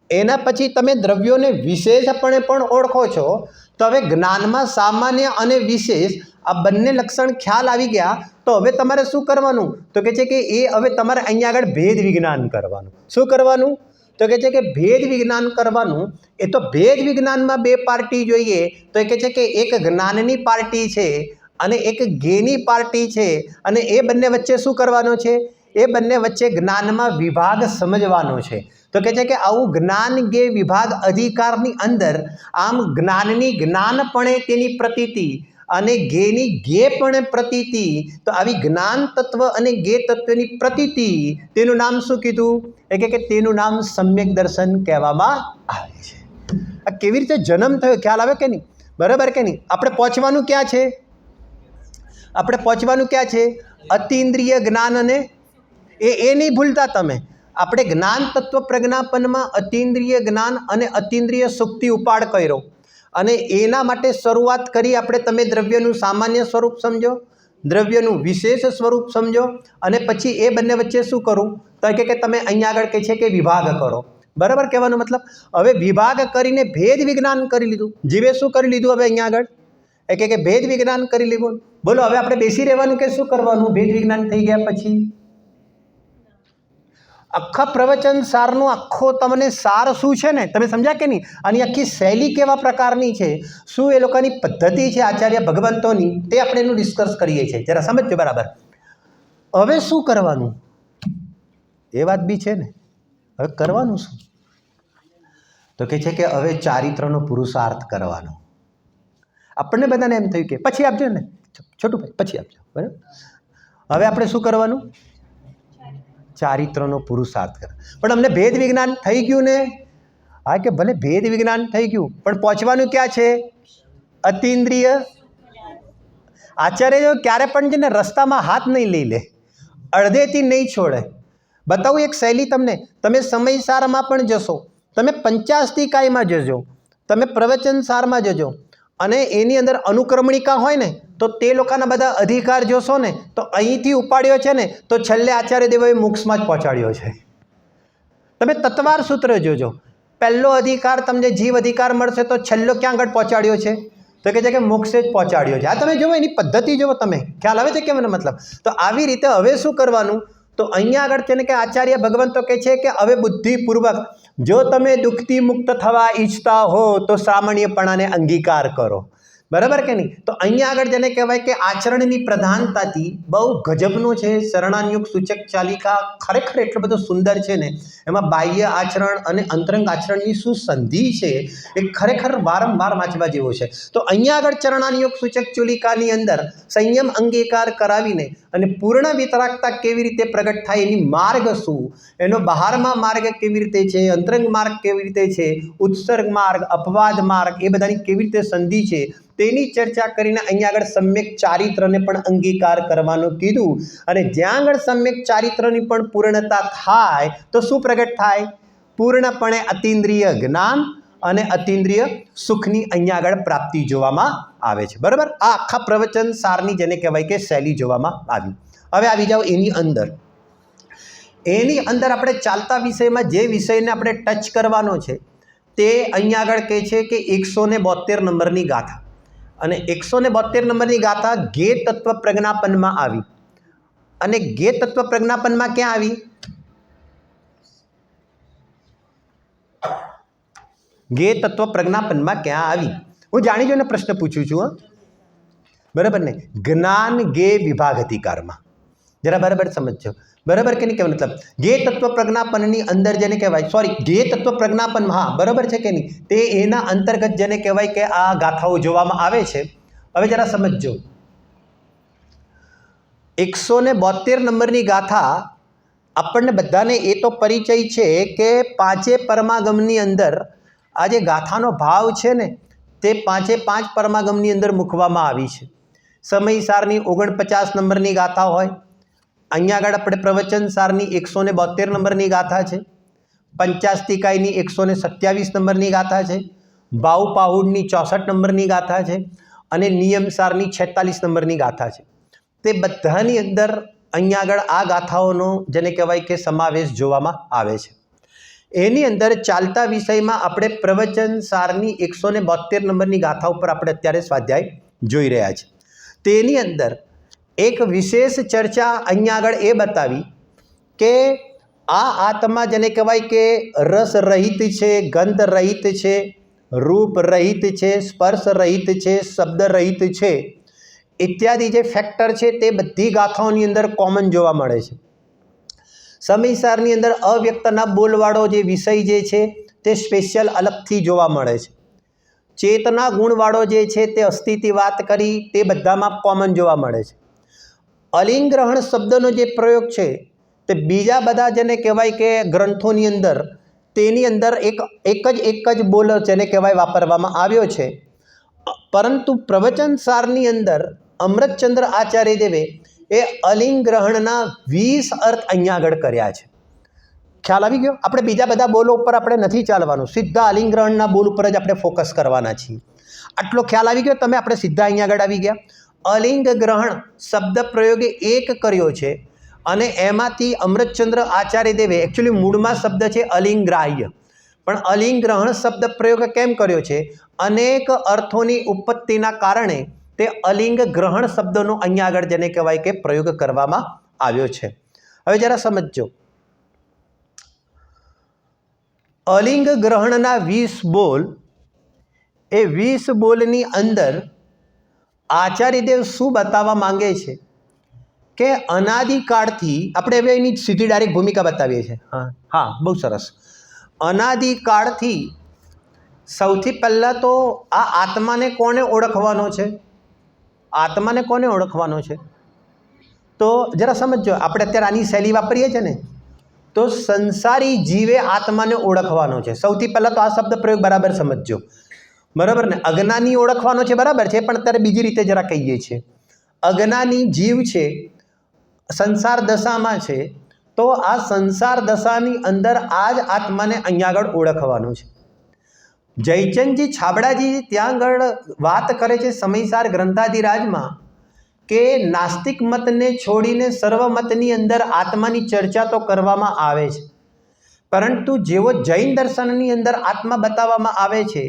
એના પછી તમે દ્રવ્યોને વિશેષપણે પણ ઓળખો છો. તો હવે જ્ઞાનમાં સામાન્ય અને વિશેષ આ બંને લક્ષણ ખ્યાલ આવી ગયા. તો હવે તમારે શું કરવાનું? તો કહે છે કે એ હવે તમારે અહીંયા આગળ ભેદ વિજ્ઞાન કરવાનું. શું કરવાનું? તો કહે છે કે ભેદ વિજ્ઞાન કરવાનું. એ તો ભેદ વિજ્ઞાનમાં બે પાર્ટી જોઈએ. તો એ કહે છે કે એક જ્ઞાનની પાર્ટી છે અને એક જ્ઞેની પાર્ટી છે, અને એ બંને વચ્ચે શું કરવાનો છે? એ બંને વચ્ચે જ્ઞાનમાં વિભાગ સમજવાનો છે. તો કહે છે કે આવું જ્ઞાન ગે વિભાગ અધિકારની અંદર આમ જ્ઞાનની જ્ઞાનપણે તેની પ્રતીતિ અને જ્ઞેની જ્ઞેપણે પ્રતીતિ. તો આવી જ્ઞાન તત્વ અને જ્ઞેય તત્વની પ્રતીતિ, તેનું નામ શું કીધું? એ કે તેનું નામ સમ્યક દર્શન કહેવામાં આવે છે. આ કેવી રીતે જન્મ થયો ખ્યાલ આવે કે નહીં? બરાબર કે નહીં? આપણે પહોંચવાનું ક્યાં છે? આપણે પહોંચવાનું ક્યાં છે? અતિન્દ્રિય જ્ઞાન અને એ નહીં ભૂલતા તમે. આપણે જ્ઞાન તત્વ પ્રજ્ઞાપનમાં અતિન્દ્રિય જ્ઞાન અને અતિન્દ્રિય સુક્તિ ઉપાડ કર્યો અને એના માટે શરૂઆત કરી આપણે. તમે દ્રવ્યનું સામાન્ય સ્વરૂપ સમજો, દ્રવ્યનું વિશેષ સ્વરૂપ સમજો અને પછી એ બંને વચ્ચે શું કરું? તો કે તમે અહીંયા આગળ કહે છે કે વિભાગ કરો. બરાબર કહેવાનો મતલબ? હવે વિભાગ કરીને ભેદ વિજ્ઞાન કરી લીધું. જીવે શું કરી લીધું? હવે અહીંયા આગળ એ કે ભેદ વિજ્ઞાન કરી લીધું. બોલો હવે આપણે બેસી રહેવાનું કે શું કરવાનું? ભેદ વિજ્ઞાન થઈ ગયા પછી આખા પ્રવચન સારનો આખો તમને સાર શું છે ને તમે સમજ્યા કે નહીં? આની આખી શૈલી કેવા પ્રકારની છે, શું એ લોકોની પદ્ધતિ છે આચાર્ય ભગવંતોની, તે આપણે એનું ડિસ્કસ કરીએ છીએ. જરા સમજજો બરાબર. હવે શું કરવાનું? એ વાત બી છે ને. હવે કરવાનું શું? તો કહે છે કે હવે ચારિત્રનો પુરુષાર્થ કરવાનો. આપણને બધાને એમ થયું કે પછી આપજો ને છોટું ભાઈ, પછી આપજો. બરાબર. હવે આપણે શું કરવાનું? ચારિત્રનો પુરુષાર્થ કરે. પણ અમને ભેદ વિજ્ઞાન થઈ ગયું ને? હા, કે ભલે ભેદ વિજ્ઞાન થઈ ગયું પણ પહોંચવાનું ક્યાં છે? અતિન્દ્રિય. આચાર્ય ક્યારે પણ છે ને રસ્તામાં હાથ નહીં લઈ લે, અડધેથી નહીં છોડે. બતાવું એક શૈલી તમને. તમે સમય સારમાં પણ જશો, તમે પંચાસ્તી કાયમાં જજો, તમે પ્રવચન સારમાં જજો અને એની અંદર અનુક્રમણિકા હોય ને તો તે લોકોના બધા અધિકાર જોશો ને તો અહીંથી ઉપાડ્યો છે ને તો છેલ્લે આચાર્ય દેવોએ મોક્ષમાં જ પહોંચાડ્યો છે. તમે તત્વાર સૂત્ર જોજો. પહેલો અધિકાર તમને જીવ અધિકાર મળશે તો છેલ્લો ક્યાં આગળ પહોંચાડ્યો છે? તો કહે છે કે મોક્ષે જ પહોંચાડ્યો છે. આ તમે જુઓ એની પદ્ધતિ જુઓ, તમે ખ્યાલ આવે છે કે મને મતલબ? તો આવી રીતે હવે શું કરવાનું? તો અહીંયા આગળ છે ને કે આચાર્ય ભગવંતો કહે છે કે હવે બુદ્ધિપૂર્વક જો તમે દુઃખથી મુક્ત થવા ઈચ્છતા હો તો સામાન્યપણાને અંગીકાર કરો. बराबर के नहीं। तो अहींया आगळ जेने कहेवाय के आचरणनी प्रधानताथी बहु गजबनो छे शरणानुयोग सूचक चालिका खरेखर એટલો બધો સુંદર છે ને એમાં બાહ્ય આચરણ અને અંતરંગ આચરણની શું સંધિ છે એ ખરેખર વારંવાર વાંચવા જેવો છે। તો અહીંયા આગળ ચરણાનુयोग સૂચક ચાલિકાની અંદર સંયમ અંગીકાર કરાવીને અને પૂર્ણ વિતરાગતા કેવી રીતે પ્રગટ થાય એની માર્ગ શું, એનો બહારમાં માર્ગ કેવી રીતે છે, અંતરંગ માર્ગ કેવી રીતે છે, ઉત્સર્ગ માર્ગ, અપવાદ માર્ગ એ બધાની કેવી રીતે સંધિ છે તેની ચર્ચા કરીને અહીંયા આગળ સમ્યક ચારિત્રને પણ અંગીકાર કરવાનું કીધું। અને જ્યાં આગળ સમ્યક ચારિત્રની પણ પૂર્ણતા થાય તો શું પ્રગટ થાય? પૂર્ણપણે અતિન્દ્રિય જ્ઞાન અને અતિન્દ્રિય સુખની અહીંયા આગળ પ્રાપ્તિ જોવામાં આવે છે। બરાબર, આ આખા પ્રવચન સારની જેને કહેવાય કે શૈલી જોવામાં આવી। હવે આવી જાઓ એની અંદર આપણે ચાલતા વિષયમાં જે વિષયને આપણે ટચ કરવાનો છે તે અહીંયા આગળ કહે છે કે 172 નંબરની ગાથા, અને 172 નંબરની ગાથા ગે તત્વ પ્રજ્ઞાપનમાં આવી। અને ગે તત્વ પ્રજ્ઞાપનમાં ક્યાં આવી? गे तत्व प्रज्ञापन में क्या आई? हूँ जाणी जोईने प्रश्न पूछूं छूं, बराबर ने? ज्ञान गे विभाग अधिकार में जरा बराबर समझो, बराबर के नहीं? क्या मतलब गे तत्व प्रज्ञापन अंदर जेने कहवाय, सॉरी गे तत्व प्रज्ञापन में, हाँ बराबर है कि नहीं, ते एना अंतर्गत जेने कहवाय के आ गाथाओं जोवामां आवे छे। हवे जरा समझो, 172 नंबरनी गाथा आपने बधाने ए तो परिचय है कि पांचे परमागमनी अंदर आज गाथानो भाव है ने ते 5 परमागमनी अंदर मूकवामां आवी छे। समयसारनी 49 नंबरनी गाथा होय, अहींया आगळ आपणे प्रवचन सारनी 172 नंबरनी गाथा है, पंचास्तिकायनी 127 नंबरनी गाथा है, बाऊ पाहुडनी 64 नंबरनी गाथा है અને નિયમસારની 46 નંબરની ગાથા છે। તે બધાની અંદર અહીંયા આગળ આ ગાથાઓનો જેને કહેવાય કે સમાવેશ જોવામાં આવે છે। એની અંદર ચાલતા વિષયમાં આપણે પ્રવચન સારની 172 નંબરની ગાથા ઉપર આપણે અત્યારે સ્વાધ્યાય જોઈ રહ્યા છે। તેની અંદર એક વિશેષ ચર્ચા અહીંયા આગળ એ બતાવી કે આ આત્મા જેને કહેવાય કે રસ રહિત છે, ગંધ રહિત છે, रूप रहित है, स्पर्श रहित है, शब्द रहित है, इत्यादि जे फैक्टर है ते बधी गाथाओनी अंदर कॉमन जोवा मळे छे। समयसारनी अंदर अव्यक्तना बोलवाळो जे विषय जे छे ते स्पेशियल अलगथी जोवा मळे छे। चेतना गुणवाळो जे छे ते अस्तित्व वात करी ते बधामां कॉमन जोवा मळे छे। अलिंग ग्रहण शब्दनो जे प्रयोग छे ते बीजा बधा जेने कहेवाय के ग्रंथोनी अंदर तेनी अंदर एक ज बोल जेने कहेवाय वापरवामां आव्यो छे। परंतु प्रवचन सारनी अंदर अमृतचंद्र आचार्य देवे ए अलिंग ग्रहणना 20 अर्थ अहींया आगळ कर्या छे। ख्याल आवी गयो? आपणे बीजा बधा बोलो पर आपणे नथी चालवानुं, सीधा अलिंग ग्रहणना बोल पर ज आपणे फोकस करवाना छीए। आटलो ख्याल आवी गयो? तमे आपणे सीधा अहींया आगळ आवी गया। अलिंग ग्रहण शब्द प्रयोग एक कर्यो छे અને એમાંથી અમૃતચંદ્ર આચાર્ય દેવે એકચ્યુઅલી મૂળમાં શબ્દ છે અલિંગ્રાહ્ય, પણ અલિંગ્રહણ શબ્દ પ્રયોગ કેમ કર્યો છે? અનેક અર્થોની ઉત્પત્તિના કારણે તે અલિંગ ગ્રહણ શબ્દનો અહીંયા આગળ જેને કહેવાય કે પ્રયોગ કરવામાં આવ્યો છે। હવે જરા સમજો, અલિંગ ગ્રહણના 20 બોલ, એ 20 બોલની અંદર આચાર્યદેવ શું બતાવવા માંગે છે કે અનાદિકાળથી આપણે હવે એની સીધી ડાયરેક્ટ ભૂમિકા બતાવીએ છીએ। હા બહુ સરસ। અનાદિકાળથી સૌથી પહેલાં તો આ આત્માને કોને ઓળખવાનો છે? આત્માને કોને ઓળખવાનો છે? તો જરા સમજો, આપણે અત્યારે આની શૈલી વાપરીએ છીએ ને, તો સંસારી જીવે આત્માને ઓળખવાનો છે। સૌથી પહેલાં તો આ શબ્દ પ્રયોગ બરાબર સમજજો, બરાબર ને? અજ્ઞાની ઓળખવાનો છે, બરાબર છે, પણ અત્યારે બીજી રીતે જરા કહીએ છીએ। અજ્ઞાની જીવ છે, संसार दशा में है, तो आ संसार दशानी अंदर आज आत्मा ने अहींया आगळ ओळखवानो छे। जयचंदजी छाबड़ाजी त्यां आगळ वात करे छे समयसार ग्रंथाधिराज में के नास्तिक मत ने छोड़ीने सर्वमतनी अंदर आत्मानी चर्चा तो करवामां आवे छे, परंतु जेवो जैन दर्शननी अंदर आत्मा बताववामां आवे छे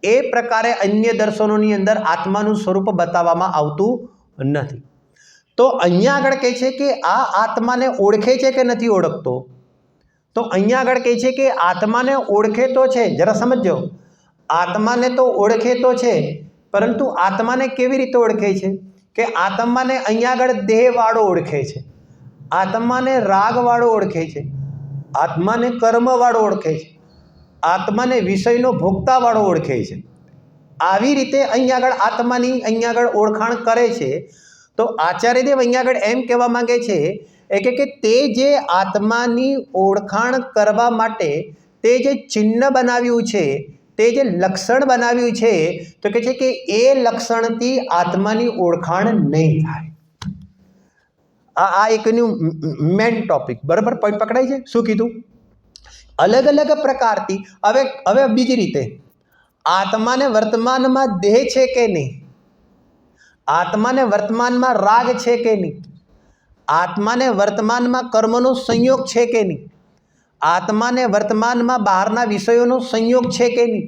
ए प्रकारे अन्य दर्शनोनी अंदर आत्मानुं स्वरूप बताववामां आवतुं नथी। तो अहींया आगळ कहे छे कि आ आत्माने ओळखे छे के नथी ओळखतो? तो अहींया आगळ कहे छे कि आत्माने ओळखे तो छे। जरा समझो, आत्माने तो ओळखे तो छे, પરંતુ આત્માને કેવી રીતે ઓળખે છે કે આત્માને અહીંયા આગળ દેહવાળો ઓળખે છે, આત્માને રાગવાળો ઓળખે છે, આત્માને કર્મવાળો ઓળખે છે, આત્માને વિષયનો ભોગતાવાળો ઓળખે છે. આવી રીતે અહીંયા આગળ આત્માની અહીંયા આગળ ઓળખાણ કરે છે. તો આચાર્યદેવ અહીંયા આગળ એમ કહેવા માંગે છે કે તે જે આત્માની ઓળખાણ કરવા માટે તે જે ચિહ્ન બનાવ્યું છે, તે જે લક્ષણ બનાવ્યું છે, તો કહે છે કે એ લક્ષણથી આત્માની ઓળખાણ નહીં થાય. આ એકનું મેન ટોપિક, બરાબર? પોઈન્ટ પકડાય છે? શું કીધું? અલગ અલગ પ્રકારથી હવે બીજી રીતે આત્માને વર્તમાનમાં દેહ છે કે નહીં, આત્માને વર્તમાનમાં રાગ છે કે નહીં, આત્માને વર્તમાનમાં કર્મનો સંયોગ છે કે નહીં, આત્માને વર્તમાનમાં બહારના વિષયોનો સંયોગ છે કે નહીં,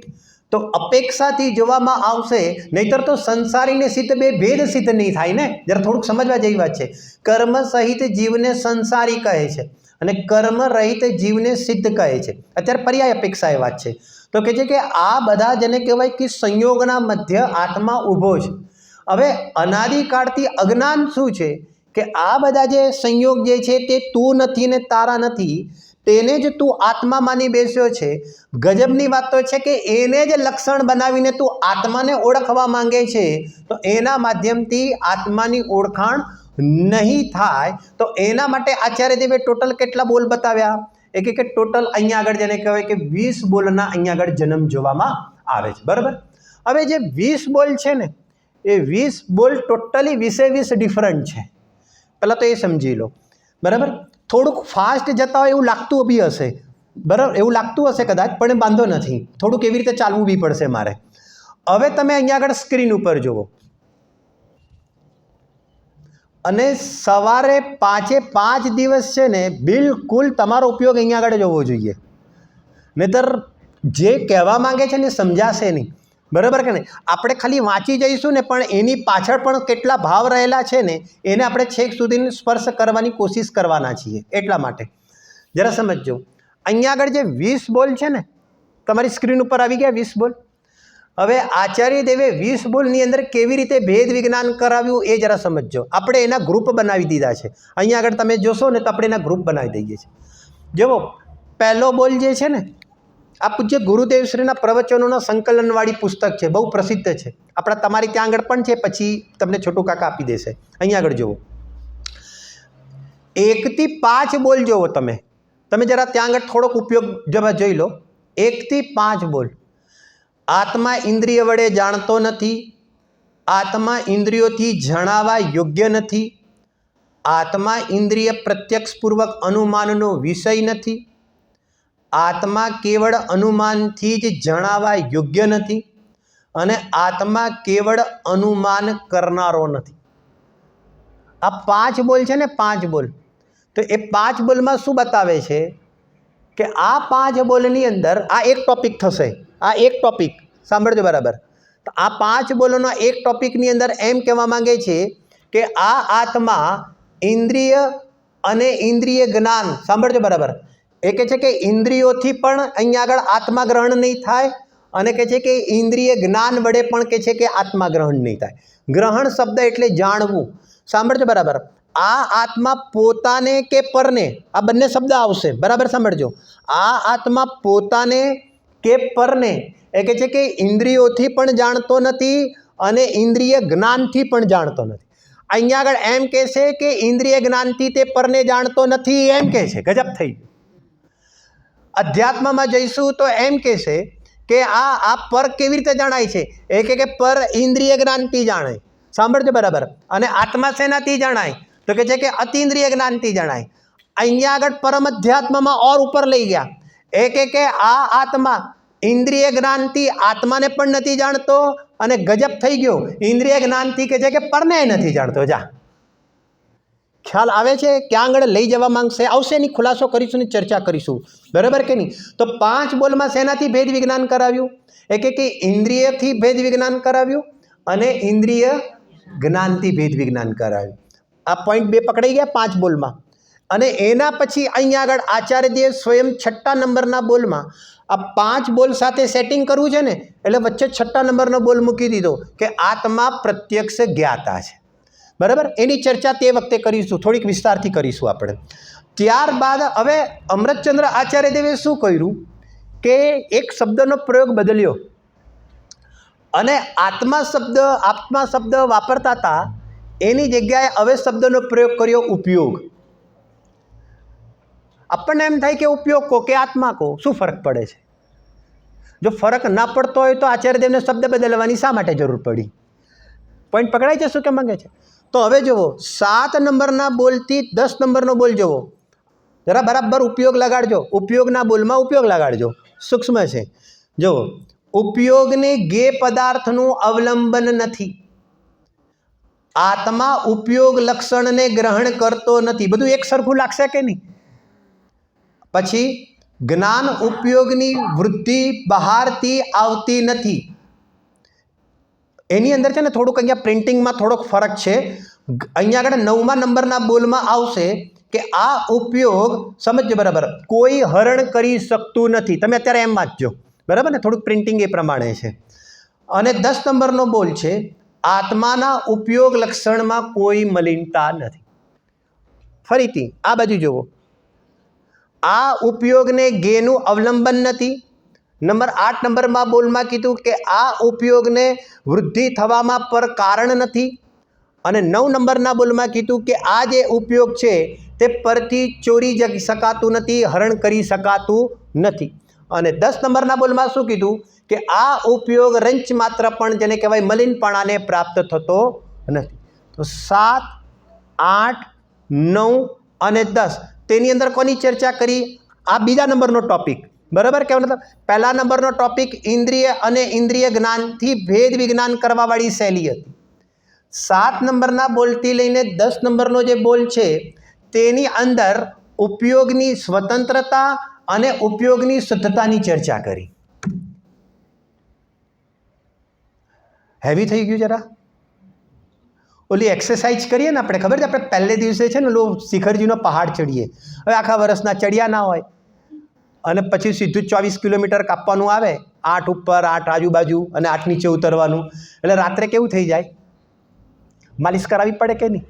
તો અપેક્ષાથી જોવામાં આવશે. નહીતર તો સંસારીને સિદ્ધ બે ભેદ સિદ્ધ નહીં થાય ને. જરા થોડુંક સમજવા જેવી વાત છે. કર્મ સહિત જીવને સંસારી કહે છે અને કર્મ રહિત જીવને સિદ્ધ કહે છે. અત્યારે પર્યાય અપેક્ષા એ વાત છે. તો કહે છે કે આ બધા જેને કહેવાય કે સંયોગના મધ્ય આત્મા ઊભો છે. હવે અનાદિકાળથી અજ્ઞાન શું છે કે આ બધા જે સંયોગ જે છે તે તું નથી ને તારા નથી, તેને જ તું આત્મા માની બેસ્યો છે. ગજબની વાત તો છે કે એને જ લક્ષણ બનાવીને તું આત્માને ઓળખવા માંગે છે. તો એના માધ્યમથી આત્માની ઓળખાણ નહીં થાય. તો એના માટે આચાર્યદેવે ટોટલ કેટલા બોલ બતાવ્યા? એક ટોટલ અહીંયા આગળ જેને કહેવાય કે 20 બોલના અહીંયા આગળ જન્મ જોવામાં આવે છે, બરાબર? હવે જે 20 બોલ છે ને, એ 20 બોલ ટોટલી 20 ડિફરન્ટ છે. પહેલાં તો એ સમજી લો, બરાબર? થોડુંક ફાસ્ટ જતા હોય એવું લાગતું બી હશે, બરાબર? એવું લાગતું હશે કદાચ, પણ વાંધો નથી. થોડુંક એવી રીતે ચાલવું બી પડશે મારે. હવે તમે અહીંયા આગળ સ્ક્રીન ઉપર જુઓ અને સવારે 5 દિવસ છે ને બિલકુલ તમારો ઉપયોગ અહીંયા આગળ જોવો જોઈએ. નહીતર જે કહેવા માંગે છે ને સમજાશે નહીં, બરાબર કે નહીં? આપણે ખાલી વાંચી જઈશું ને, પણ એની પાછળ પણ કેટલા ભાવ રહેલા છે ને એને આપણે છેક સુધી સ્પર્શ કરવાની કોશિશ કરવાના છીએ. એટલા માટે જરા સમજજો. અહીંયા આગળ જે 20 બોલ છે ને, તમારી સ્ક્રીન ઉપર આવી ગયા 20 બોલ. હવે આચાર્યદેવે 20 બોલની અંદર કેવી રીતે ભેદ વિજ્ઞાન કરાવ્યું એ જરા સમજજો. આપણે એના ગ્રુપ બનાવી દીધા છે. અહીંયા આગળ તમે જોશો ને તો આપણે એના ગ્રુપ બનાવી દઈએ છીએ. જુઓ, પહેલો બોલ જે છે ને, આ પૂજ્ય ગુરુદેવશ્રીના પ્રવચનોના સંકલનવાળી પુસ્તક છે, બહુ પ્રસિદ્ધ છે. આપણા તમારી ત્યાં આગળ પણ છે, પછી તમને છોટું કાકા આપી દેશે. અહીંયા આગળ જુઓ, 1 થી 5 બોલ જુઓ તમે જરા ત્યાં આગળ થોડોક ઉપયોગ જરા જોઈ લો. 1 થી 5 બોલ. આત્મા ઇન્દ્રિય વડે જાણતો નથી, આત્મા ઇન્દ્રિયોથી જણાવા યોગ્ય નથી, આત્મા ઇન્દ્રિય પ્રત્યક્ષપૂર્વક અનુમાનનો વિષય નથી, આત્મા કેવળ અનુમાનથી જ જણાવા યોગ્ય નથી અને આત્મા કેવળ અનુમાન કરનારો નથી. આ 5 બોલ છે ને, 5 બોલ. તો એ 5 બોલમાં શું બતાવે છે કે આ 5 બોલની અંદર આ એક ટોપિક થશે. આ એક ટોપિક સાંભળજો બરાબર. તો આ 5 બોલોના એક ટોપિકની અંદર એમ કહેવા માંગે છે કે આ આત્મા ઇન્દ્રિય અને ઇન્દ્રિય જ્ઞાન, સાંભળજો બરાબર, એ કહે છે કે ઇન્દ્રિયોથી પણ અહીંયા આગળ આત્મા ગ્રહણ નહીં થાય અને કહે છે કે ઇન્દ્રિય જ્ઞાન વડે પણ કહે છે કે આત્મા ગ્રહણ નહીં થાય. ગ્રહણ શબ્દ એટલે જાણવું. સાંભળજો બરાબર. આ આત્મા પોતાને કે પરને, આ બંને શબ્દ આવશે, બરાબર? સાંભળજો. આ આત્મા પોતાને કે પરને, એ કહે છે કે ઇન્દ્રિયોથી પણ જાણતો નથી અને ઇન્દ્રિય જ્ઞાનથી પણ જાણતો નથી. અહીંયા આગળ એમ કહે છે કે ઇન્દ્રિય જ્ઞાનથી તે પરને જાણતો નથી, એમ કહે છે. ગજબ થઈ. અધ્યાત્મમાં જઈશું તો એમ કહેશે કે આ પર કેવી રીતે જણાય છે? એ કે પર ઇન્દ્રિય જ્ઞાનથી જાણે. સાંભળજો બરાબર. અને આત્મા શેનાથી જણાય? તો કહે છે કે અતિન્દ્રિય જ્ઞાનથી જણાય. અહીંયા આગળ પરમ અધ્યાત્મમાં ઓર ઉપર લઈ ગયા. એ કે આ આત્મા ઇન્દ્રિય જ્ઞાનથી આત્માને પણ નથી જાણતો અને ગજબ થઈ ગયો, ઇન્દ્રિય જ્ઞાનથી કહે છે કે પરને નથી જાણતો. જા, ખ્યાલ આવે છે ક્યાં આગળ લઈ જવા માંગશે? આવશે એની ખુલાસો કરીશું ને ચર્ચા કરીશું, બરાબર કે નહીં? તો 5 બોલમાં શેનાથી ભેદ વિજ્ઞાન કરાવ્યું? એ કે ઇન્દ્રિયથી ભેદ વિજ્ઞાન કરાવ્યું અને ઇન્દ્રિય જ્ઞાનથી ભેદ વિજ્ઞાન કરાવ્યું. આ પોઈન્ટ 2 પકડાઈ ગયા 5 બોલમાં. અને એના પછી અહીંયા આગળ આચાર્યદેવ સ્વયં 6ઠ્ઠા નંબરના બોલમાં આ 5 બોલ સાથે સેટિંગ કરવું છે ને એટલે વચ્ચે 6ઠ્ઠા નંબરનો બોલ મૂકી દીધો કે આત્મા પ્રત્યક્ષ જ્ઞાતા છે, બરાબર. એની ચર્ચા તે વખતે કરીશું, થોડીક વિસ્તારથી કરીશું આપણે. ત્યારબાદ હવે અમૃતચંદ્ર આચાર્ય દેવે શું કર્યું કે એક શબ્દનો પ્રયોગ બદલ્યો અને આત્મા શબ્દ વાપરતા હતા એની જગ્યાએ હવે શબ્દનો પ્રયોગ કર્યો ઉપયોગ. આપણને એમ થાય કે ઉપયોગ કહો કે આત્મા કહો, શું ફરક પડે છે? જો ફરક ના પડતો હોય તો આચાર્યદેવને શબ્દ બદલવાની શા માટે જરૂર પડી? પોઈન્ટ પકડાઈ જશું કે માંગે છે? તો હવે જુઓ, 7 નંબરના બોલથી 10 નંબરનો બોલ જુઓ, જરા બરાબર ઉપયોગ લગાડજો. ઉપયોગના બોલમાં ઉપયોગ લગાડજો, સૂક્ષ્મ છે. જુઓ, ઉપયોગને ગે પદાર્થનું અવલંબન નથી. આત્મા ઉપયોગ લક્ષણને ગ્રહણ કરતો નથી. બધું એક સરખું લાગશે કે નહીં? પછી જ્ઞાન ઉપયોગની વૃદ્ધિ બહારથી આવતી નથી. એની અંદર છે ને થોડુંક અહીંયા પ્રિન્ટિંગમાં થોડોક ફરક છે. અહીંયા આગળ 9મા નંબરના બોલમાં આવશે કે આ ઉપયોગ, સમજજો બરાબર, કોઈ હરણ કરી શકતું નથી. તમે અત્યારે એમ વાંચજો, બરાબર ને? થોડુંક પ્રિન્ટિંગ એ પ્રમાણે છે. અને 10 નંબરનો બોલ છે આત્માના ઉપયોગ લક્ષણમાં કોઈ મલિનતા નથી. ફરીથી આ બાજુ જુઓ, આ ઉપયોગને ગેનું અવલંબન નથી. નંબર 8 નંબરમાં બોલમાં કીધું કે આ ઉપયોગને વૃદ્ધિ થવામાં પર કારણ નથી. અને 9 નંબરના બોલમાં કીધું કે આ જે ઉપયોગ છે તે પરથી ચોરી જઈ શકાતું નથી, હરણ કરી શકાતું નથી. અને 10 નંબરના બોલમાં શું કીધું કે આ ઉપયોગ રંચ માત્ર પણ જેને કહેવાય મલિનપણાને પ્રાપ્ત થતો નથી. તો 7, 8, 9 અને 10 તેની અંદર કોની ચર્ચા કરી? આ બીજા નંબરનો ટોપિક, બરાબર. કે મતલબ પહેલા નંબરનો ટોપિક ઇન્દ્રિય અને ઇન્દ્રિય જ્ઞાનથી ભેદ વિજ્ઞાન કરવાવાળી શૈલી હતી. 7 નંબરના બોલથી લઈને 10 નંબરનો જે બોલ છે તેની અંદર ઉપયોગની સ્વતંત્રતા અને ઉપયોગની શુદ્ધતાની ચર્ચા કરી. હેવી થઈ ગયું જરા? ઓલી એક્સરસાઇઝ કરીએ ને આપણે, ખબર છે આપણે પહેલે દિવસે છે ને શિખરજીનો પહાડ ચડીએ. હવે આખા વર્ષના ચડ્યા ના હોય અને પછી સીધું 24 કિલોમીટર કાપવાનું આવે, 8 ઉપર 8 આજુબાજુ અને 8 નીચે ઉતરવાનું. એટલે રાત્રે કેવું થઈ જાય? માલિશ કરાવવી પડે કે નહીં?